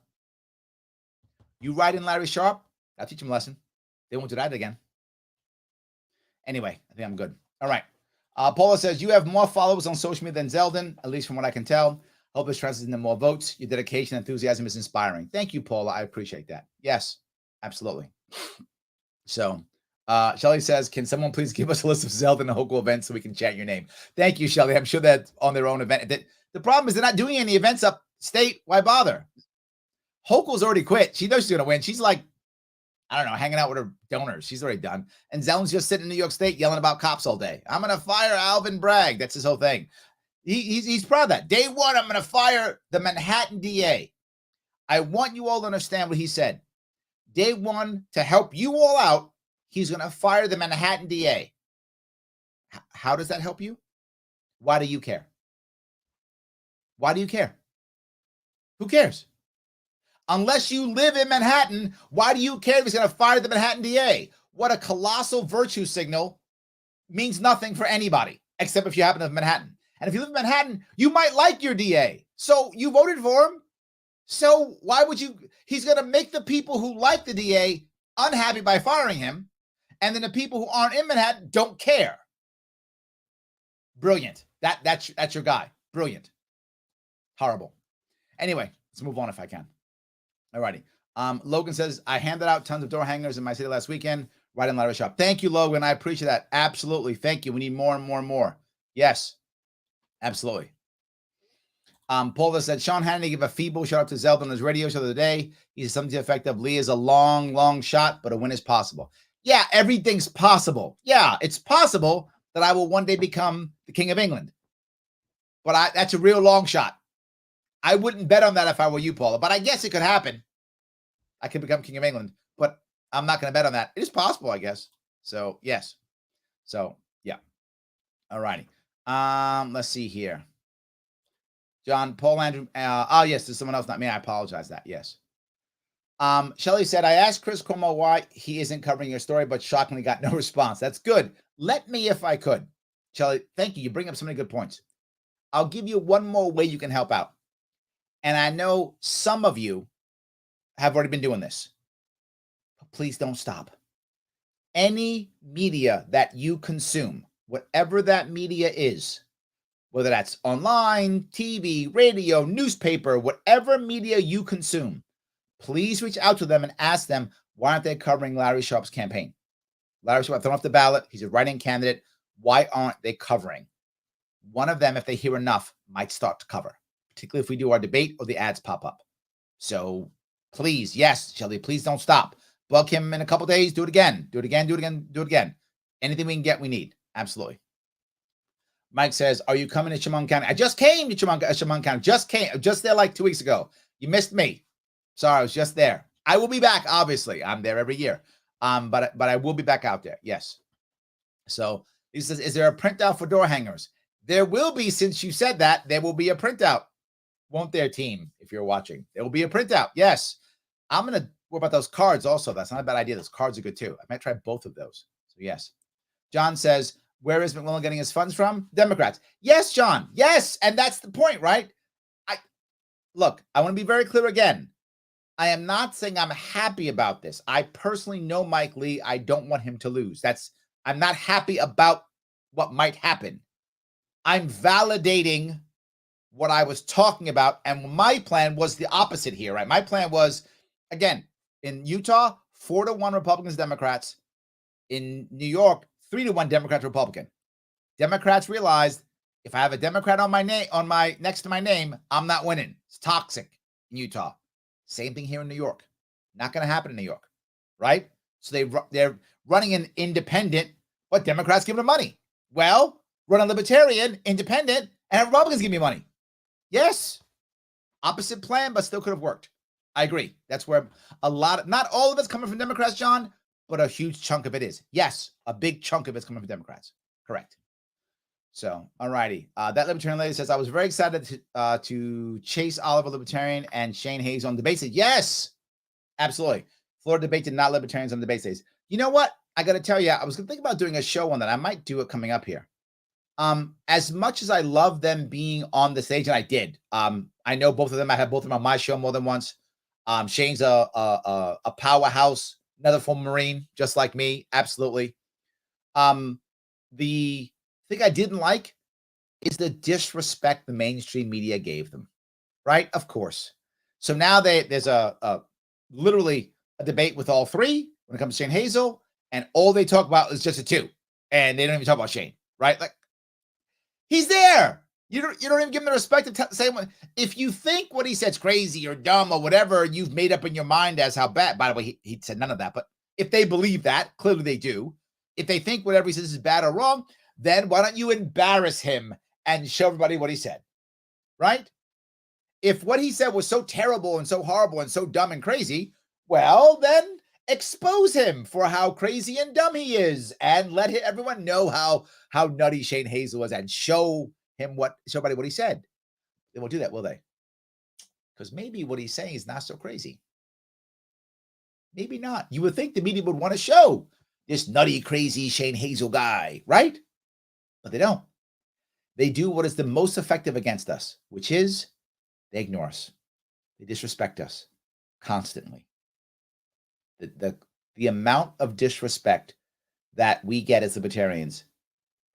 You write in Larry Sharpe, I'll teach them a lesson. They won't do that again. Anyway, I think I'm good. All right. Paula says, you have more followers on social media than Zeldin, at least from what I can tell. Hope this translates into more votes. Your dedication and enthusiasm is inspiring. Thank you, Paula. I appreciate that. Yes, absolutely. So, Shelly says, can someone please give us a list of Zeldin and Hochul events so we can chant your name? Thank you, Shelly. I'm sure that's on their own event. The problem is they're not doing any events upstate. Why bother? Hochul's already quit. She knows she's going to win. She's like, I don't know, hanging out with her donors. She's already done. And Zeldin's just sitting in New York State yelling about cops all day. I'm going to fire Alvin Bragg. That's his whole thing. He's proud of that. Day one, I'm going to fire the Manhattan DA. I want you all to understand what he said. Day one, to help you all out, he's going to fire the Manhattan DA. How does that help you? Why do you care? Why do you care? Who cares? Unless you live in Manhattan, why do you care if he's going to fire the Manhattan DA? What a colossal virtue signal. Means nothing for anybody, except if you happen to live in Manhattan. And if you live in Manhattan, you might like your DA. So you voted for him. So why would you? He's going to make the people who like the DA unhappy by firing him. And then the people who aren't in Manhattan don't care. Brilliant. That's your guy. Brilliant. Horrible. Anyway, let's move on if I can. All righty. Logan says, I handed out tons of door hangers in my city last weekend. Right in Larry Sharpe. Thank you, Logan. I appreciate that. Absolutely. Thank you. We need more and more and more. Yes. Absolutely. Paula said, Sean Hannity gave a feeble shout out to Zeldin on his radio show the other day. He said something to the effect of, Lee is a long, long shot, but a win is possible. Yeah, everything's possible. Yeah, it's possible that I will one day become the King of England. But that's a real long shot. I wouldn't bet on that if I were you, Paula, but I guess it could happen. I could become King of England, but I'm not going to bet on that. It is possible, I guess. So, yes. So, yeah. All righty. Let's see here. John, Paul, Andrew. Yes, there's someone else, not me. I apologize that. Yes. Shelley said, I asked Chris Cuomo why he isn't covering your story, but shockingly got no response. That's good. Let me, if I could. Shelley, thank you. You bring up so many good points. I'll give you one more way you can help out. And I know some of you have already been doing this. But please don't stop. Any media that you consume, whatever that media is, whether that's online, TV, radio, newspaper, whatever media you consume, please reach out to them and ask them, why aren't they covering Larry Sharpe's campaign? Larry Sharpe, thrown off the ballot. He's a write-in candidate. Why aren't they covering? One of them, if they hear enough, might start to cover, particularly if we do our debate or the ads pop up. So please, yes, Shelly, please don't stop. Bug him in a couple days. Do it again. Do it again. Do it again. Do it again. Anything we can get, we need. Absolutely. Mike says, are you coming to Chemung County? I just came to Chemung County. Just there like 2 weeks ago. You missed me. Sorry, I was just there. I will be back, obviously. I'm there every year. But I will be back out there. Yes. So He says, is there a printout for door hangers? There will be, since you said that, there will be a printout. Won't there, team, if you're watching? There will be a printout. Yes. I'm going to, what about those cards also? That's not a bad idea. Those cards are good too. I might try both of those. So yes. John says, where is McMillan getting his funds from? Democrats. Yes, John. Yes. And that's the point, right? Look, I want to be very clear again. I am not saying I'm happy about this. I personally know Mike Lee. I don't want him to lose. I'm not happy about what might happen. I'm validating what I was talking about. And my plan was the opposite here, right? My plan was, again, in Utah, 4-1 Republicans, Democrats. In New York, 3-1 Democrats, Republican. Democrats realized if I have a Democrat on my name, next to my name, I'm not winning. It's toxic in Utah. Same thing here in New York. Not going to happen in New York, right? So they're running an independent, but Democrats give them money. Well, run a libertarian, independent, and have Republicans give me money. Yes. Opposite plan, but still could have worked. I agree. That's where not all of it's coming from Democrats, John, but a huge chunk of it is. Yes, a big chunk of it's coming from Democrats. Correct. So, all righty. That libertarian lady says, I was very excited to chase Oliver Libertarian and Shane Hayes on debate days. Yes, absolutely. Florida debate did not libertarians on debate days. You know what? I got to tell you, I was going to think about doing a show on that. I might do it coming up here. As much as I love them being on the stage, and I did. I know both of them. I had both of them on my show more than once. Shane's a powerhouse, another former Marine, just like me. Absolutely. The thing I didn't like is the disrespect the mainstream media gave them, right? Of course. So now there's literally a debate with all three when it comes to Shane Hazel, and all they talk about is just a two, and they don't even talk about Shane, right? Like, he's there. You don't even give him the respect to say what. If you think what he said's crazy or dumb or whatever, you've made up in your mind as how bad. By the way, he said none of that. But if they believe that, clearly they do. If they think whatever he says is bad or wrong, then why don't you embarrass him and show everybody what he said, right? If what he said was so terrible and so horrible and so dumb and crazy, well, then expose him for how crazy and dumb he is and let everyone know how nutty Shane Hazel was and show everybody what he said. They won't do that, will they? Because maybe what he's saying is not so crazy. Maybe not. You would think the media would want to show this nutty, crazy Shane Hazel guy, right? But they don't. They do what is the most effective against us, which is they ignore us. They disrespect us constantly. The amount of disrespect that we get as libertarians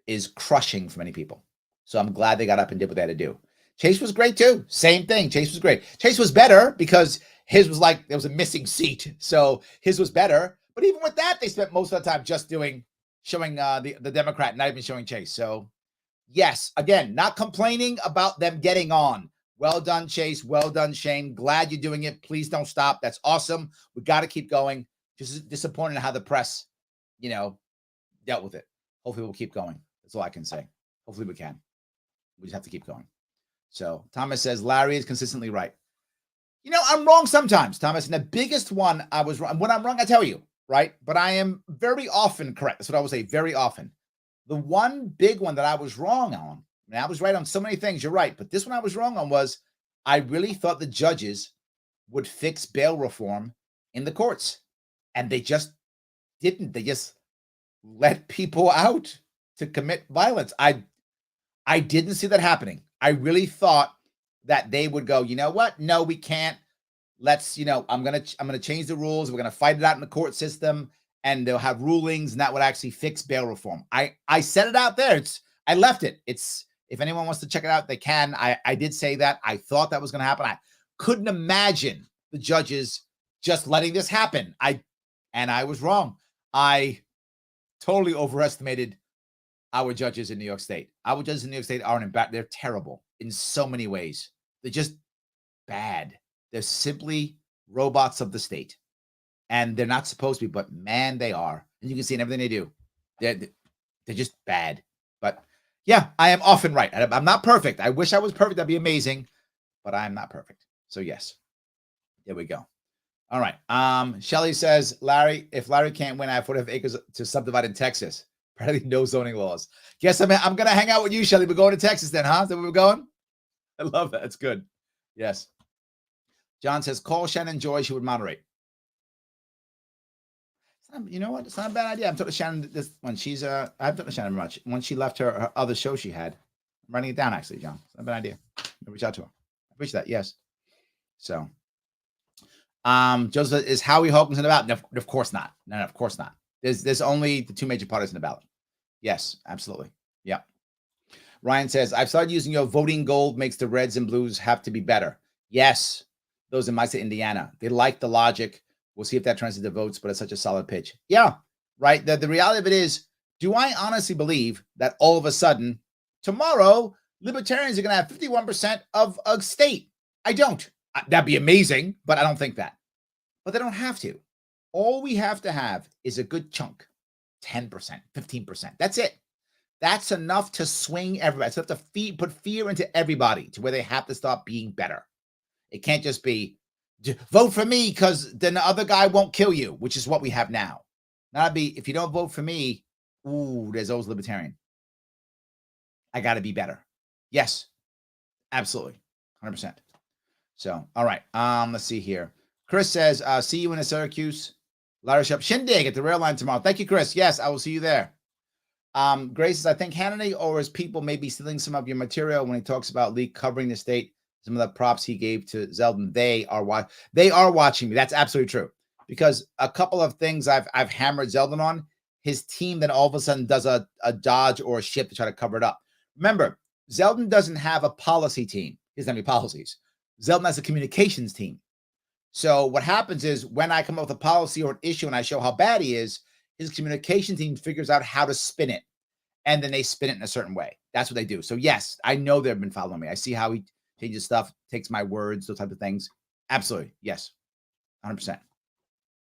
is crushing for many people. So I'm glad they got up and did what they had to do. Chase was great too. Same thing. Chase was great. Chase was better because his was like there was a missing seat. So his was better. But even with that, they spent most of the time just showing the Democrat, not even showing Chase. So yes, again, not complaining about them getting on. Well done, Chase. Well done, Shane. Glad you're doing it. Please don't stop. That's awesome. We got to keep going. Just disappointed in how the press, dealt with it. Hopefully we'll keep going. That's all I can say. Hopefully we can. We just have to keep going. So Thomas says, Larry is consistently right. I'm wrong sometimes, Thomas. And the biggest one I was wrong. When I'm wrong, I tell you, right? But I am very often correct. That's what I would say, very often. The one big one that I was wrong on, I was right on so many things, you're right. But this one I was wrong on was I really thought the judges would fix bail reform in the courts. And they just didn't. They just let people out to commit violence. I didn't see that happening. I really thought that they would go, you know what? No, we can't. Let's, I'm gonna change the rules. We're gonna fight it out in the court system, and they'll have rulings, and that would actually fix bail reform. I said it out there. I left it. If anyone wants to check it out, they can. I did say that. I thought that was gonna happen. I couldn't imagine the judges just letting this happen. And I was wrong. I totally overestimated our judges in New York State. Our judges in New York State they're terrible in so many ways. They're just bad. They're simply robots of the state. And they're not supposed to be, but man, they are. And you can see in everything they do. They're just bad. But yeah, I am often right. I'm not perfect. I wish I was perfect. That'd be amazing. But I am not perfect. So yes, there we go. All right. Shelly says, Larry, if Larry can't win, I have 45 acres to subdivide in Texas. Apparently, no zoning laws. Guess I'm going to hang out with you, Shelly. We're going to Texas then, huh? Is that where we're going? I love that. It's good. Yes. John says, call Shannon Joy. She would moderate. You know what? It's not a bad idea. I'm talking to Shannon this when she's I've talked to Shannon much. When she left her other show she had. I'm writing it down actually, John. It's not a bad idea. I'll reach out to her. I appreciate that. Yes. So Joseph, is Howie Hawkins in the ballot? No, of course not. No, of course not. There's only the two major parties in the ballot. Yes, absolutely. Yeah. Ryan says, I've started using your voting gold makes the reds and blues have to be better. Yes. Those in my state, Indiana. They like the logic. We'll see if that translates to votes, but it's such a solid pitch. Yeah, right. The reality of it is, do I honestly believe that all of a sudden, tomorrow, libertarians are going to have 51% of a state? I don't. That'd be amazing, but I don't think that. But they don't have to. All we have to have is a good chunk, 10%, 15%. That's it. That's enough to swing everybody. It's enough to put fear into everybody to where they have to start being better. It can't just be, vote for me because then the other guy won't kill you, which is what we have now. That'd be, if you don't vote for me, ooh, there's always libertarian. I got to be better. Yes, absolutely. 100%. So, all right. Let's see here. Chris says, see you in a Syracuse ladder shop shindig at the rail line tomorrow. Thank you, Chris. Yes, I will see you there. Grace says, I think Hannity or his people may be stealing some of your material when he talks about Lee covering the state. Some of the props he gave to Zeldin, they are watching me. That's absolutely true. Because a couple of things I've hammered Zeldin on, his team then all of a sudden does a dodge or a shift to try to cover it up. Remember, Zeldin doesn't have a policy team. He doesn't have any policies. Zeldin has a communications team. So what happens is when I come up with a policy or an issue and I show how bad he is, his communication team figures out how to spin it. And then they spin it in a certain way. That's what they do. So yes, I know they've been following me. I see how he changes stuff, takes my words, those type of things. Absolutely. Yes. 100%.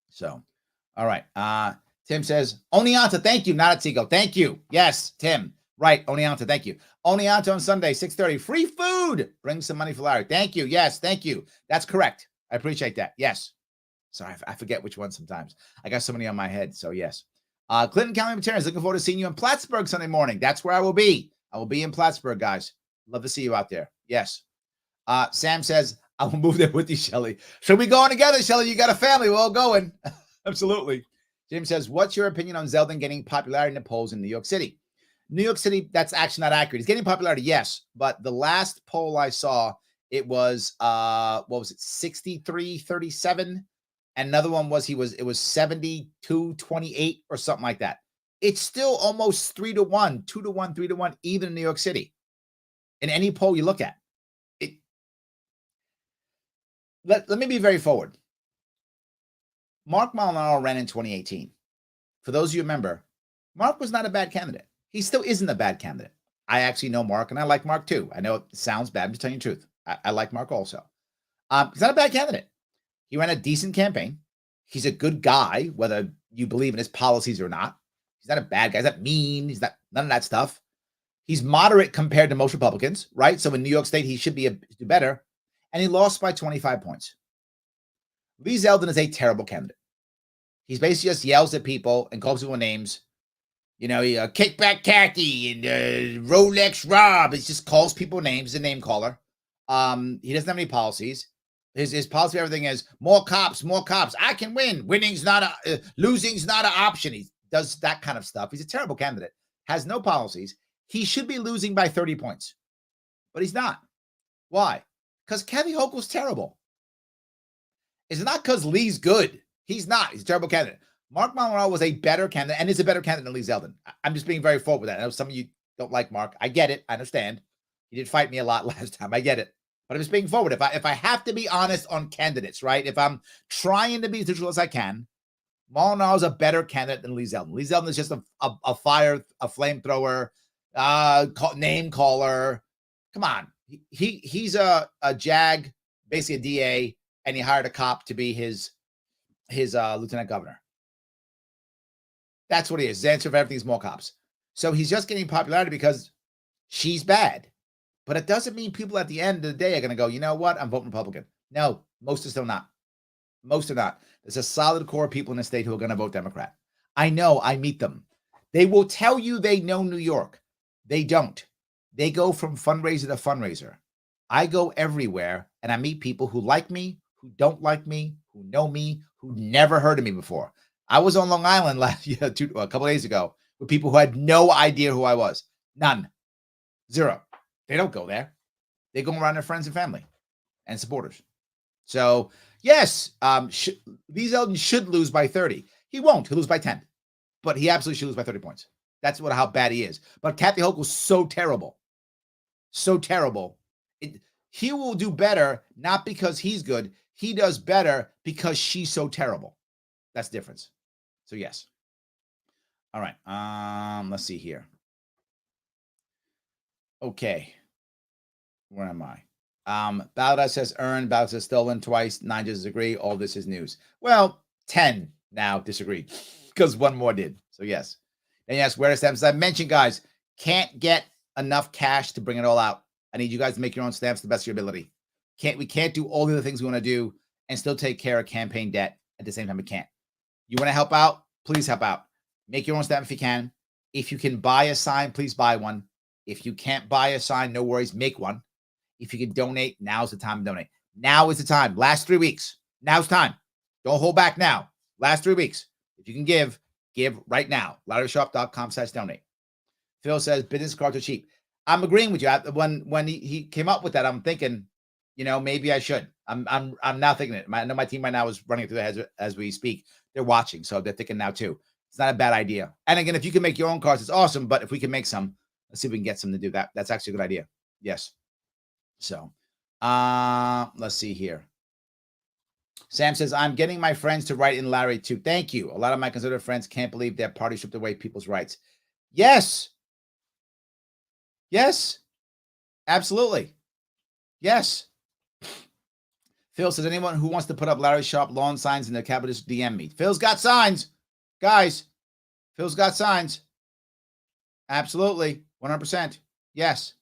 So, all right. Tim says, Oneonta, thank you. Not at Seagull. Thank you. Yes, Tim. Right. Oneonta, thank you. Oneonta on Sunday, 6:30. Free food. Bring some money for Larry. Thank you. Yes, thank you. That's correct. I appreciate that. Yes. Sorry, I forget which one sometimes. I got so many on my head. So, yes. Clinton County Libertarians, looking forward to seeing you in Plattsburgh Sunday morning. That's where I will be. I will be in Plattsburgh, guys. Love to see you out there. Yes. Sam says, I will move there with you, Shelly. Should we go on together, Shelly? You got a family. We're all going. Absolutely. Jim says, what's your opinion on Zeldin getting popularity in the polls in New York City? New York City, that's actually not accurate. He's getting popularity, yes. But the last poll I saw, it was, 63-37. And another one was, it was 72-28 or something like that. It's still almost 3-1, 2-1, 3-1, even in New York City. In any poll you look at. Let me be very forward. Mark Molinaro ran in 2018. For those of you who remember, Mark was not a bad candidate. He still isn't a bad candidate. I actually know Mark, and I like Mark too. I know it sounds bad, I'm just telling you the truth. I like Mark also. He's not a bad candidate. He ran a decent campaign. He's a good guy, whether you believe in his policies or not. He's not a bad guy. He's not mean. He's not none of that stuff. He's moderate compared to most Republicans, right? So in New York State, he should do better. And he lost by 25 points. Lee Zeldin is a terrible candidate. He's basically just yells at people and calls people names. You know, kickback Kathy and Rolex Rob. He just calls people names. He's a name caller. He doesn't have any policies. His policy, everything is more cops, more cops. I can win. Winning's not losing's not an option. He does that kind of stuff. He's a terrible candidate. Has no policies. He should be losing by 30 points, but he's not. Why? Because Kathy Hochul's terrible. It's not because Lee's good. He's not. He's a terrible candidate. Mark Molinaro was a better candidate and is a better candidate than Lee Zeldin. I'm just being very forward with that. I know some of you don't like Mark. I get it. I understand. He did fight me a lot last time. I get it. But I'm just being forward. If I have to be honest on candidates, right? If I'm trying to be as neutral as I can, Molinaro is a better candidate than Lee Zeldin. Lee Zeldin is just a flamethrower, name caller. Come on. He's a JAG, basically a DA, and he hired a cop to be his lieutenant governor. That's what he is. His answer for everything is more cops. So he's just getting popularity because she's bad. But it doesn't mean people at the end of the day are going to go, you know what? I'm voting Republican. No, most are still not. Most are not. There's a solid core of people in the state who are going to vote Democrat. I know. I meet them. They will tell you they know New York. They don't. They go from fundraiser to fundraiser. I go everywhere and I meet people who like me, who don't like me, who know me, who never heard of me before. I was on Long Island a couple of days ago with people who had no idea who I was. None. Zero. They don't go there. They go around their friends and family and supporters. So, yes, Lee Zeldin should lose by 30. He won't. He'll lose by 10. But he absolutely should lose by 30 points. That's how bad he is. But Kathy Hochul's so terrible. So terrible. He will do better, not because he's good. He does better because she's so terrible. That's the difference. So, yes. All right. Let's see here. Okay. Where am I? Balda says earned. Balda says stolen twice. 9 disagree. All this is news. Well, 10 now disagree because one more did. So, yes. And yes, where to stamps? As I mentioned, guys, can't get enough cash to bring it all out. I need you guys to make your own stamps to the best of your ability. We can't do all the other things we want to do and still take care of campaign debt at the same time. We can't. You want to help out? Please help out. Make your own stamp if you can. If you can buy a sign, please buy one. If you can't buy a sign, no worries, make one. If you can donate, now's the time to donate. Now is the time. Last 3 weeks. Now's time. Don't hold back now. Last 3 weeks. If you can give right now. LarrySharpe.com/donate. Phil says business cards are cheap. I'm agreeing with you. When he came up with that, I'm thinking, maybe I should. I'm now thinking it. I know my team right now is running through their heads as we speak. They're watching, so they're thinking now too. It's not a bad idea. And again, if you can make your own cards, it's awesome. But if we can make some, let's see if we can get some to do that. That's actually a good idea. Yes. So, let's see here. Sam says, I'm getting my friends to write in Larry too. Thank you. A lot of my conservative friends can't believe their party stripped away people's rights. Yes. Yes. Absolutely. Yes. Phil says, anyone who wants to put up Larry Sharpe lawn signs in their cabinets, DM me. Phil's got signs. Guys, Phil's got signs. Absolutely. 100%. Yes.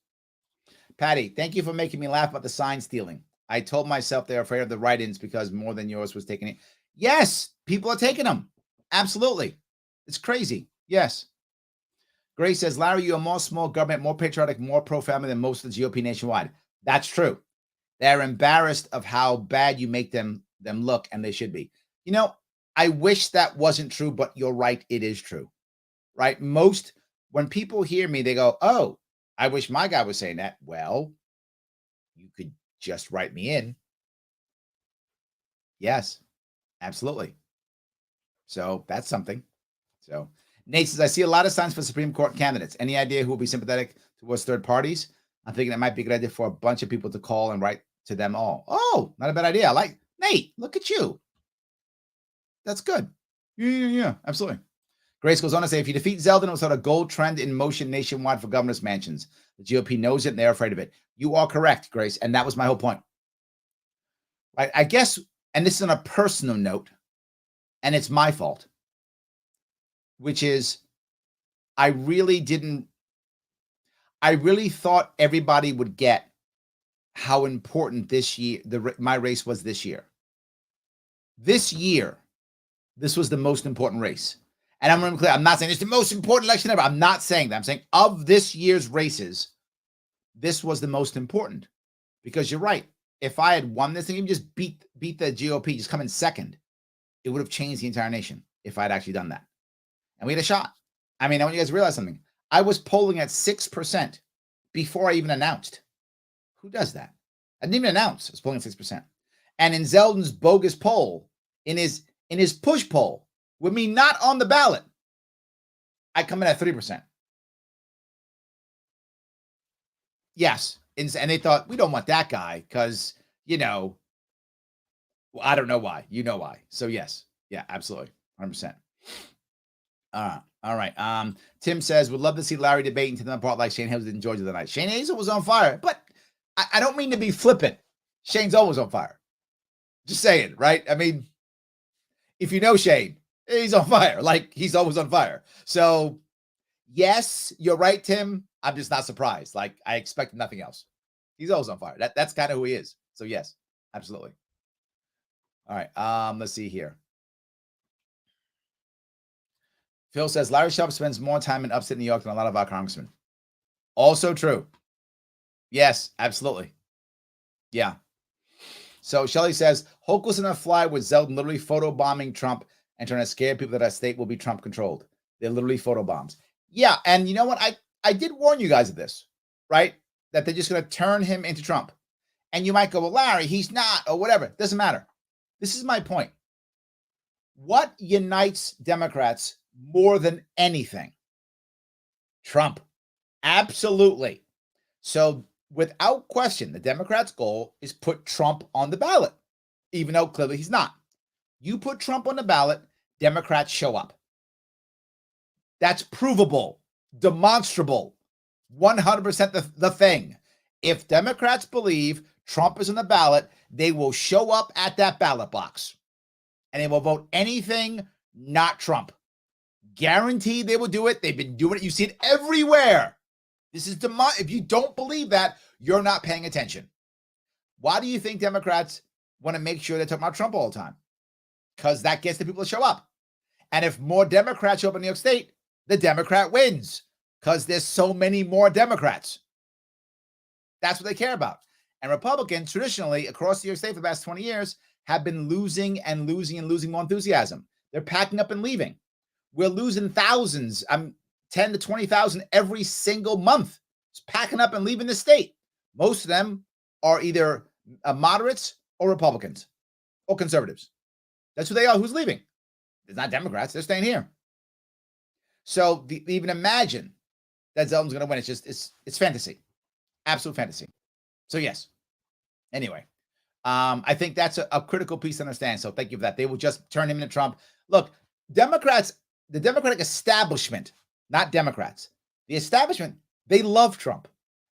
Patty, thank you for making me laugh about the sign stealing. I told myself they're afraid of the write-ins because more than yours was taking it. Yes, people are taking them. Absolutely. It's crazy. Yes. Grace says, Larry, you're more small government, more patriotic, more pro-family than most of the GOP nationwide. That's true. They're embarrassed of how bad you make them look, and they should be. I wish that wasn't true, but you're right. It is true. Right? When people hear me, they go, oh, I wish my guy was saying that. Well, you could just write me in. Yes, absolutely. So that's something. So Nate says, I see a lot of signs for Supreme Court candidates. Any idea who will be sympathetic towards third parties? I'm thinking it might be a good idea for a bunch of people to call and write to them all. Oh, not a bad idea. I like Nate. Look at you. That's good. Yeah, absolutely. Grace goes on to say, if you defeat Zeldin, it will start a gold trend in motion nationwide for governor's mansions. The GOP knows it and they're afraid of it. You are correct, Grace. And that was my whole point. Right? I guess, and this is on a personal note, and it's my fault, which is I really thought everybody would get how important this year, my race was this year. This year, this was the most important race. And I'm going to be clear, I'm not saying it's the most important election ever. I'm not saying that. I'm saying of this year's races, this was the most important. Because you're right. If I had won this thing, even just beat the GOP, just come in second, it would have changed the entire nation if I'd actually done that. And we had a shot. I mean, I want you guys to realize something. I was polling at 6% before I even announced. Who does that? I didn't even announce I was polling at 6%. And in Zeldin's bogus poll, in his push poll, with me not on the ballot, I come in at 3%. Yes. And they thought, we don't want that guy because, well, I don't know why. You know why. So, yes. Yeah, absolutely. 100%. All right. Tim says, would love to see Larry debating to them apart like Shane Hazel did in Georgia tonight. Shane Hazel was on fire, but I don't mean to be flippant. Shane's always on fire. Just saying, right? I mean, if you know Shane, he's on fire. Like, he's always on fire. So, yes, you're right, Tim. I'm just not surprised. Like, I expected nothing else. He's always on fire. That's kind of who he is. So, yes, absolutely. All right. Let's see here. Phil says Larry Sharpe spends more time in upstate New York than a lot of our congressmen. Also true. Yes, absolutely. Yeah. So Shelley says Hoke was in a fly with Zeldin literally photobombing Trump and trying to scare people that our state will be Trump controlled. They're literally photobombs. Yeah, and you know what? I did warn you guys of this, right? That they're just going to turn him into Trump. And you might go, well, Larry, he's not, or whatever. Doesn't matter. This is my point. What unites Democrats more than anything? Trump. Absolutely. So without question, the Democrats' goal is put Trump on the ballot, even though clearly he's not. You put Trump on the ballot, Democrats show up. That's provable, demonstrable, 100% the thing. If Democrats believe Trump is on the ballot, they will show up at that ballot box and they will vote anything not Trump. Guaranteed they will do it. They've been doing it. You see it everywhere. This is if you don't believe that, you're not paying attention. Why do you think Democrats want to make sure they're talking about Trump all the time? Because that gets the people to show up. And if more Democrats show up in New York State, the Democrat wins because there's so many more Democrats. That's what they care about. And Republicans traditionally across New York State for the past 20 years have been losing and losing and losing more enthusiasm. They're packing up and leaving. We're losing thousands, 10 to 20,000 every single month. It's packing up and leaving the state. Most of them are either moderates or Republicans or conservatives. That's who they are. Who's leaving? It's not Democrats. They're staying here. So even imagine that Zeldin's going to win. It's fantasy. Absolute fantasy. So yes. Anyway, I think that's a critical piece to understand. So thank you for that. They will just turn him into Trump. Look, Democrats, the Democratic establishment, not Democrats, the establishment, they love Trump.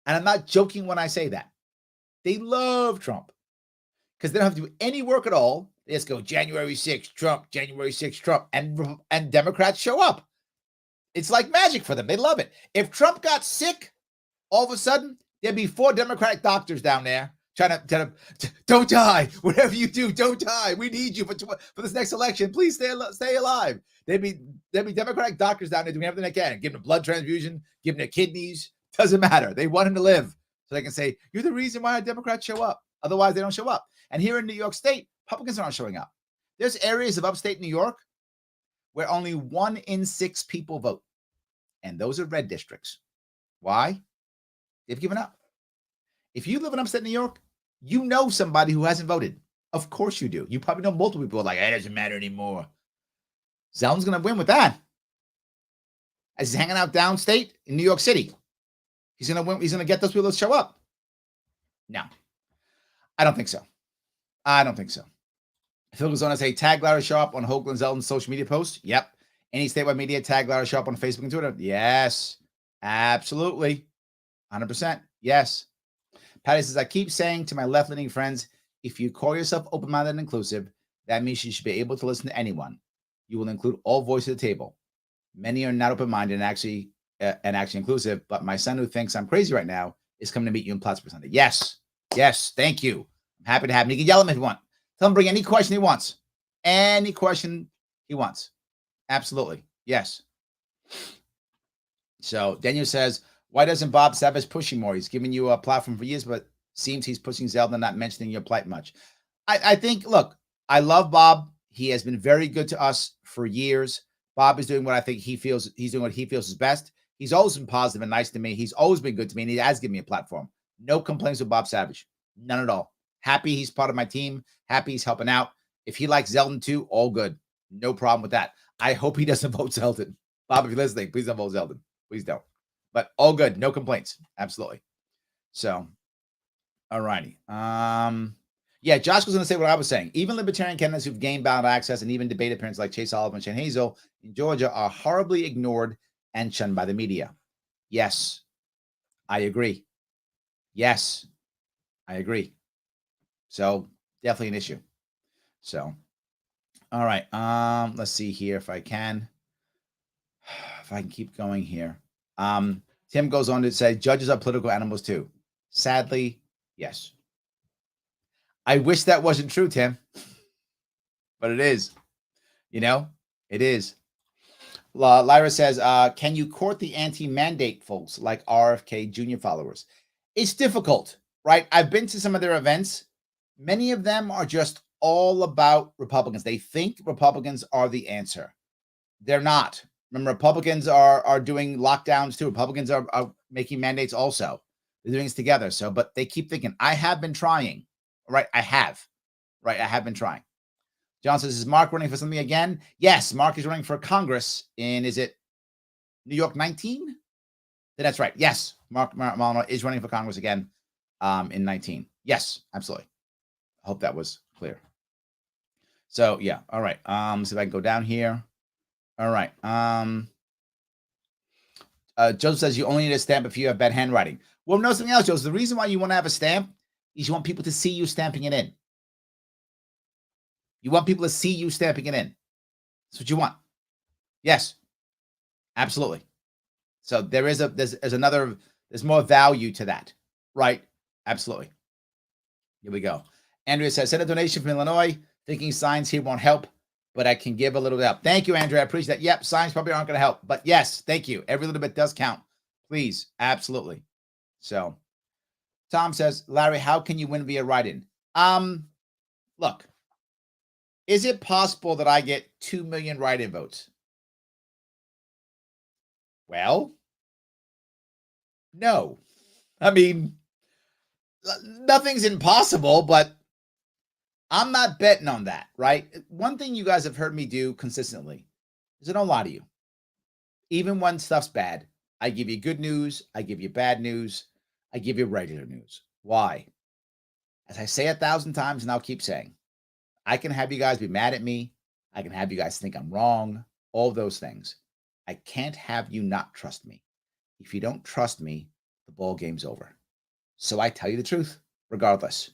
And I'm not joking when I say that. They love Trump because they don't have to do any work at all. They just go January 6th, Trump, January 6th, Trump, and Democrats show up. It's like magic for them. They love it. If Trump got sick, all of a sudden, there'd be 4 Democratic doctors down there trying to don't die. Whatever you do, don't die. We need you for this next election. Please stay alive. There'd be Democratic doctors down there doing everything they can. Give him a blood transfusion, give him their kidneys. Doesn't matter. They want him to live. So they can say, you're the reason why Democrats show up. Otherwise, they don't show up. And here in New York State, Republicans aren't showing up. There's areas of upstate New York where only 1 in 6 people vote. And those are red districts. Why? They've given up. If you live in upstate New York, you know somebody who hasn't voted. Of course you do. You probably know multiple people like, it doesn't matter anymore. Zeldin's going to win with that. As he's hanging out downstate in New York City, he's going to win. He's going to get those people to show up. No, I don't think so. I don't think so. Phil goes on to say, tag Larry Sharpe on Hoagland Zeldin's social media posts. Yep. Any statewide media, tag Larry Sharpe on Facebook and Twitter. Yes, absolutely. 100%. Yes. Patty says, I keep saying to my left-leaning friends, if you call yourself open-minded and inclusive, that means you should be able to listen to anyone. You will include all voices at the table. Many are not open-minded and actually inclusive, but my son who thinks I'm crazy right now is coming to meet you in Plattsburgh Sunday. Yes. Yes. Thank you. I'm happy to have him. He can yell at me if you want. Tell him bring any question he wants. Any question he wants. Absolutely. Yes. So Daniel says, why doesn't Bob Savage push you more? He's given you a platform for years, but seems he's pushing Zeldin, not mentioning your plight much. I think, look, I love Bob. He has been very good to us for years. Bob is doing what I think he's doing what he feels is best. He's always been positive and nice to me. He's always been good to me, and he has given me a platform. No complaints with Bob Savage. None at all. Happy he's part of my team. Happy he's helping out. If he likes Zeldin too, all good. No problem with that. I hope he doesn't vote Zeldin. Bob, if you're listening, please don't vote Zeldin. Please don't. But all good. No complaints. Absolutely. So, all righty. Yeah, Josh was going to say what I was saying. Even libertarian candidates who've gained ballot access and even debate appearances like Chase Oliver and Shane Hazel in Georgia are horribly ignored and shunned by the media. Yes, I agree. Yes, I agree. So, definitely an issue. So, all right. Let's see here if I can. If I can keep going here. Tim goes on to say, judges are political animals too. Sadly, yes. I wish that wasn't true, Tim. But it is. You know, it is. Lyra says, can you court the anti-mandate folks like RFK Jr. followers? It's difficult, right? I've been to some of their events. Many of them are just all about Republicans. They think Republicans are the answer. They're not. Remember, Republicans are doing lockdowns too. Republicans are making mandates also. They're doing this together. So, but they keep thinking, I have been trying, right? I have been trying. John says, is Mark running for something again? Yes, Mark is running for Congress in, is it New York 19? That's right. Yes, Mark Malano is running for Congress again in 19. Yes, absolutely. I hope that was clear. So, yeah. All right. See if I can go down here. All right. Joseph says you only need a stamp if you have bad handwriting. Well, no, something else, Joseph. The reason why you want to have a stamp is you want people to see you stamping it in. You want people to see you stamping it in. That's what you want. Yes, absolutely. So there's more value to that, right? Absolutely. Here we go. Andrea says, send a donation from Illinois. Thinking signs here won't help, but I can give a little bit help. Thank you, Andrea. I appreciate that. Yep, signs probably aren't going to help, but yes, thank you. Every little bit does count. Please, absolutely. So Tom says, Larry, how can you win via write-in? Look, is it possible that I get 2 million write-in votes? Well, no. I mean, nothing's impossible, but I'm not betting on that, right? One thing you guys have heard me do consistently is I don't lie to you. Even when stuff's bad, I give you good news, I give you bad news, I give you regular news. Why? As I say 1,000 times, and I'll keep saying, I can have you guys be mad at me. I can have you guys think I'm wrong, all those things. I can't have you not trust me. If you don't trust me, the ball game's over. So I tell you the truth, regardless.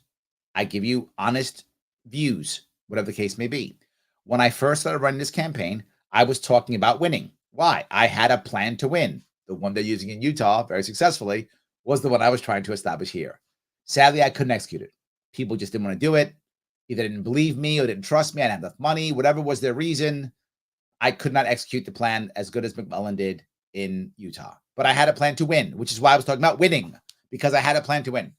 I give you honest views, whatever the case may be. When I first started running this campaign, I was talking about winning. Why? I had a plan to win. The one they're using in Utah very successfully was the one I was trying to establish here. Sadly, I couldn't execute it. People just didn't want to do it. Either didn't believe me or didn't trust me. I didn't have enough money. Whatever was their reason, I could not execute the plan as good as McMullen did in Utah. But I had a plan to win, which is why I was talking about winning, because I had a plan to win.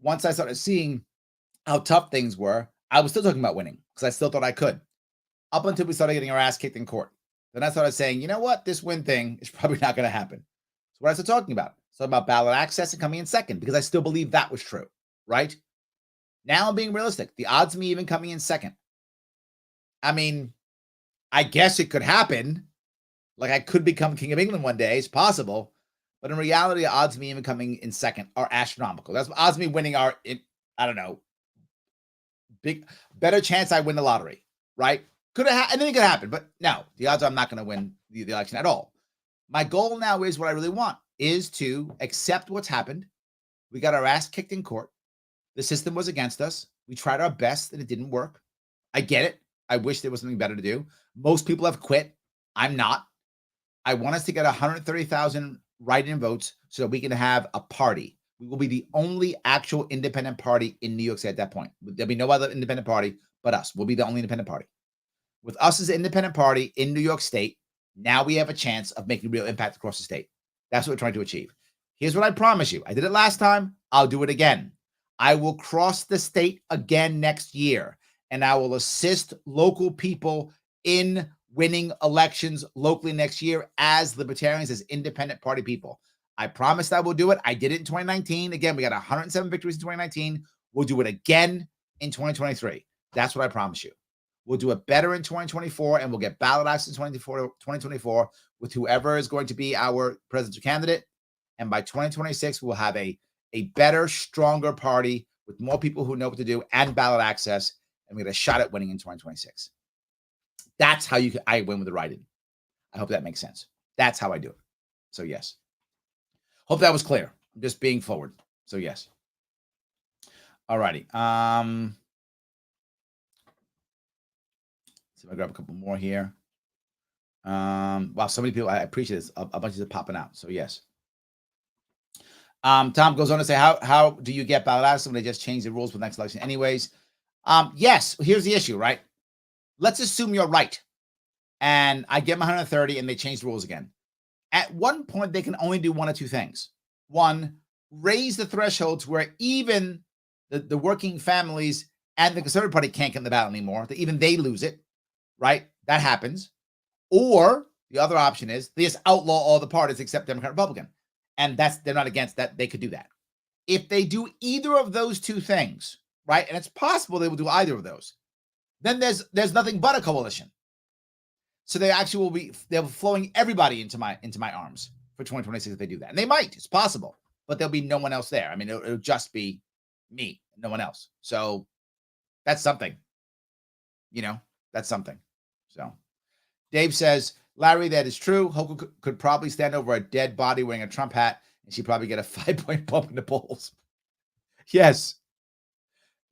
Once I started seeing how tough things were, I was still talking about winning because I still thought I could. Up until we started getting our ass kicked in court. Then I started saying, you know what? This win thing is probably not going to happen. So what I started talking about? So about ballot access and coming in second because I still believe that was true, right? Now I'm being realistic. The odds of me even coming in second. I mean, I guess it could happen. Like I could become King of England one day. It's possible. But in reality, the odds of me even coming in second are astronomical. That's odds of me winning are, I don't know, better chance I win the lottery, right? Could have anything could happen, but no, the odds are I'm not going to win the election at all. My goal now is what I really want is to accept what's happened. We got our ass kicked in court. The system was against us. We tried our best and it didn't work. I get it. I wish there was something better to do. Most people have quit. I'm not. I want us to get 130,000 write-in votes so that we can have a party. We will be the only actual independent party in New York State at that point. There'll be no other independent party but us. We'll be the only independent party. With us as an independent party in New York State, now we have a chance of making real impact across the state. That's what we're trying to achieve. Here's what I promise you. I did it last time. I'll do it again. I will cross the state again next year, and I will assist local people in winning elections locally next year as libertarians, as independent party people. I promised I will do it. I did it in 2019. Again, we got 107 victories in 2019. We'll do it again in 2023. That's what I promise you. We'll do it better in 2024, and we'll get ballot access in 2024 with whoever is going to be our presidential candidate. And by 2026, we'll have a better, stronger party with more people who know what to do and ballot access, and we get a shot at winning in 2026. That's how I win with the write-in. I hope that makes sense. That's how I do it. So yes. Hope that was clear. I'm just being forward. So yes. All righty. See if I grab a couple more here. Wow, so many people. I appreciate this. A bunch of them popping out. So yes. Tom goes on to say, how do you get ballot access when they just change the rules for the next election? Anyways, yes. Here's the issue, right? Let's assume you're right. and I give them 130 and they change the rules again. At one point, they can only do one of two things. One, raise the thresholds where even the working families and the Conservative Party can't get in the ballot anymore. Even they lose it, right? That happens. Or the other option is they just outlaw all the parties except Democrat, Republican. And they're not against that. They could do that. If they do either of those two things, right, and it's possible they will do either of those, then there's nothing but a coalition. So they actually will be flowing everybody into my arms for 2026 if they do that. And they might. It's possible. But there'll be no one else there. I mean, it'll just be me, no one else. So that's something. That's something. So Dave says, Larry, that is true. Hochul could probably stand over a dead body wearing a Trump hat, and she'd probably get a 5-point bump in the polls. Yes.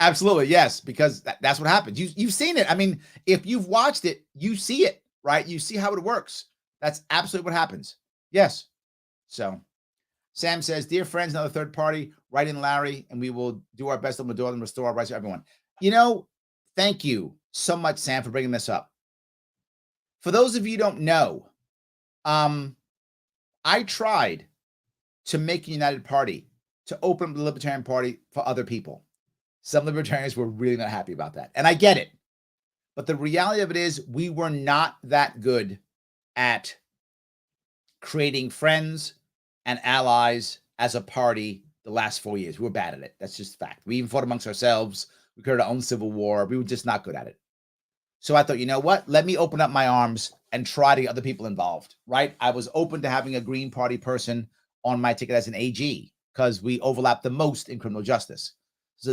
Absolutely. Yes. Because that's what happens. You've seen it. I mean, if you've watched it, you see it, right? You see how it works. That's absolutely what happens. Yes. So Sam says, dear friends, another third party, write in Larry, and we will do our best to restore our rights to everyone. Thank you so much, Sam, for bringing this up. For those of you who don't know, I tried to make a united party, to open up the Libertarian Party for other people. Some libertarians were really not happy about that. And I get it. But the reality of it is we were not that good at creating friends and allies as a party the last 4 years. We were bad at it. That's just fact. We even fought amongst ourselves. We created our own civil war. We were just not good at it. So I thought, you know what? Let me open up my arms and try to get other people involved, right? I was open to having a Green Party person on my ticket as an AG because we overlap the most in criminal justice. So,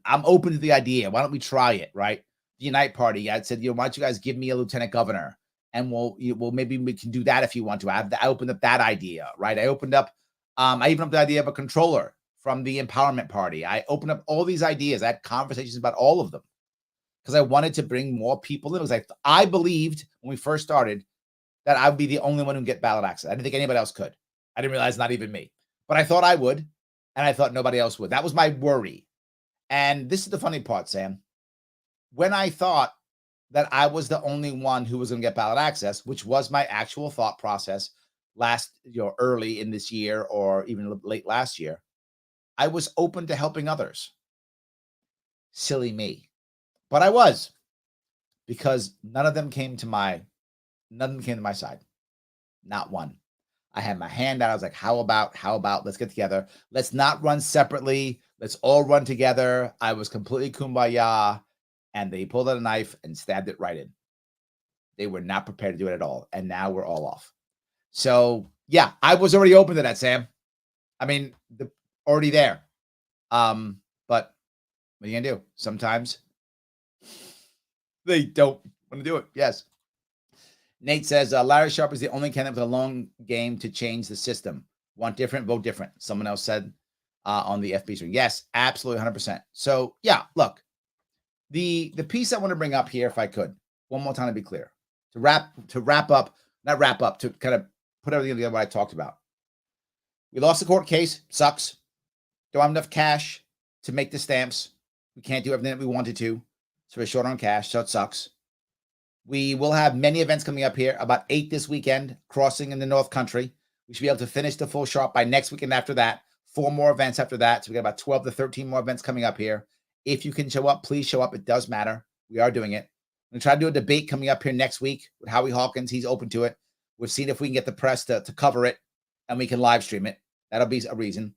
I'm open to the idea. Why don't we try it, right? The Unite Party, I said, why don't you guys give me a lieutenant governor? And maybe we can do that if you want to. I opened up that idea, right? I opened up, I even up the idea of a controller from the Empowerment Party. I opened up all these ideas. I had conversations about all of them because I wanted to bring more people in. It was like, I believed when we first started that I would be the only one who would get ballot access. I didn't think anybody else could. I didn't realize not even me. But I thought I would, and I thought nobody else would. That was my worry. And this is the funny part, Sam. When I thought that I was the only one who was going to get ballot access, which was my actual thought process early in this year or even late last year, I was open to helping others. Silly me. But I was, because none of them came to my side. Not one. I had my hand out. I was like, how about let's get together. Let's not run separately. Let's all run together. I was completely kumbaya, and they pulled out a knife and stabbed it right in. They were not prepared to do it at all. And now we're all off. So yeah, I was already open to that, Sam. I mean, already there. But what are you gonna do? Sometimes they don't want to do it. Yes. Nate says, Larry Sharpe is the only candidate with a long game to change the system. Want different, vote different. Someone else said on the FB stream. Yes, absolutely 100%. So yeah, look, the piece I want to bring up here, if I could, one more time to be clear, to wrap up, to kind of put everything together what I talked about. We lost the court case. Sucks. Don't have enough cash to make the stamps. We can't do everything that we wanted to. So we're short on cash. So it sucks. We will have many events coming up here, about 8 this weekend, crossing in the North Country. We should be able to finish the full Sharpe by next weekend after that. 4 more events after that. So we got about 12 to 13 more events coming up here. If you can show up, please show up. It does matter. We are doing it. I'm going to try to do a debate coming up here next week with Howie Hawkins. He's open to it. We've seen if we can get the press to cover it and we can live stream it. That'll be a reason.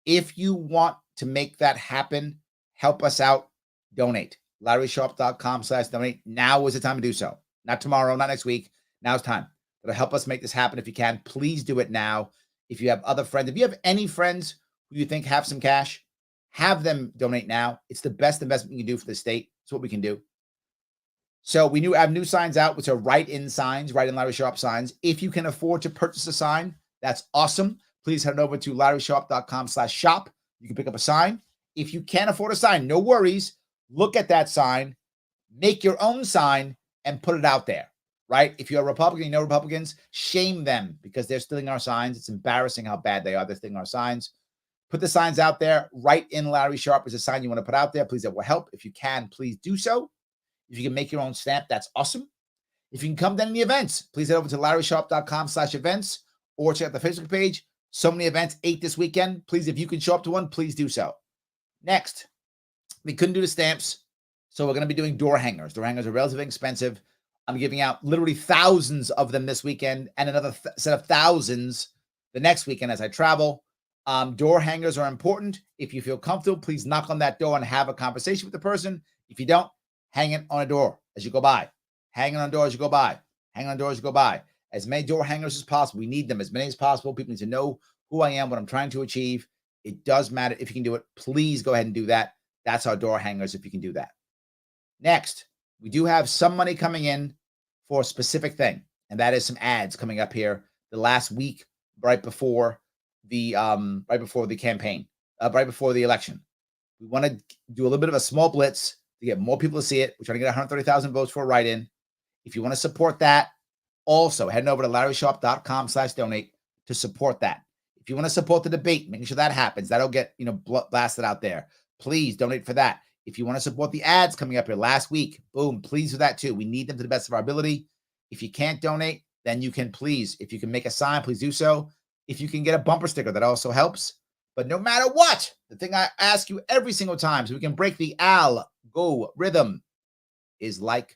If you want to make that happen, help us out, donate. LarrySharpe.com/donate. Now is the time to do so. Not tomorrow, not next week. Now's time. It'll help us make this happen. If you can, please do it now. If you have other friends, if you have any friends who you think have some cash, have them donate now. It's the best investment you can do for the state. It's what we can do. So we have new signs out, which are write-in signs, write-in Larry Sharpe signs. If you can afford to purchase a sign, that's awesome. Please head over to LarrySharpe.com/shop. You can pick up a sign. If you can't afford a sign, no worries. Look at that sign, make your own sign, and put it out there, right? If you're a Republican, you know Republicans, shame them because they're stealing our signs. It's embarrassing how bad they are. They're stealing our signs. Put the signs out there. Write in Larry Sharpe as a sign you want to put out there. Please, that will help. If you can, please do so. If you can make your own stamp, that's awesome. If you can come to any events, please head over to larrysharpe.com/events or check out the Facebook page. So many events, 8 this weekend. Please, if you can show up to one, please do so. Next, we couldn't do the stamps, so we're going to be doing door hangers. Door hangers are relatively expensive. I'm giving out literally thousands of them this weekend and another set of thousands the next weekend as I travel. Door hangers are important. If you feel comfortable, please knock on that door and have a conversation with the person. If you don't, hang it on a door as you go by. Hang it on doors as you go by. Hang on doors as you go by. As many door hangers as possible. We need them as many as possible. People need to know who I am, what I'm trying to achieve. It does matter if you can do it. Please go ahead and do that. That's our door hangers if you can do that. Next, we do have some money coming in for a specific thing, and that is some ads coming up here the last week right before the campaign, right before the election. We want to do a little bit of a small blitz to get more people to see it. We're trying to get 130,000 votes for a write-in. If you want to support that, also heading over to larrysharpe.com/donate to support that. If you want to support the debate, making sure that happens, that'll get blasted out there. Please donate for that. If you want to support the ads coming up here last week, boom, please do that too. We need them to the best of our ability. If you can't donate, then you can please, if you can make a sign, please do so. If you can get a bumper sticker, that also helps. But no matter what, the thing I ask you every single time so we can break the algorithm is like,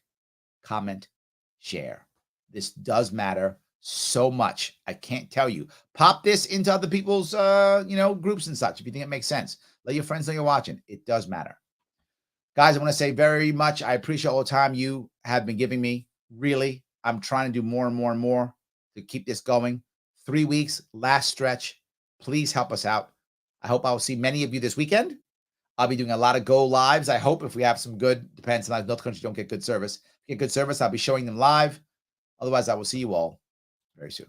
comment, share. This does matter so much. I can't tell you. Pop this into other people's groups and such if you think it makes sense. Let your friends know you're watching. It does matter. Guys, I want to say very much I appreciate all the time you have been giving me. Really, I'm trying to do more and more and more to keep this going. 3 weeks, last stretch. Please help us out. I hope I'll see many of you this weekend. I'll be doing a lot of go lives. I hope if we have some good, depends on North Country don't get good service. Get good service, I'll be showing them live. Otherwise, I will see you all very soon.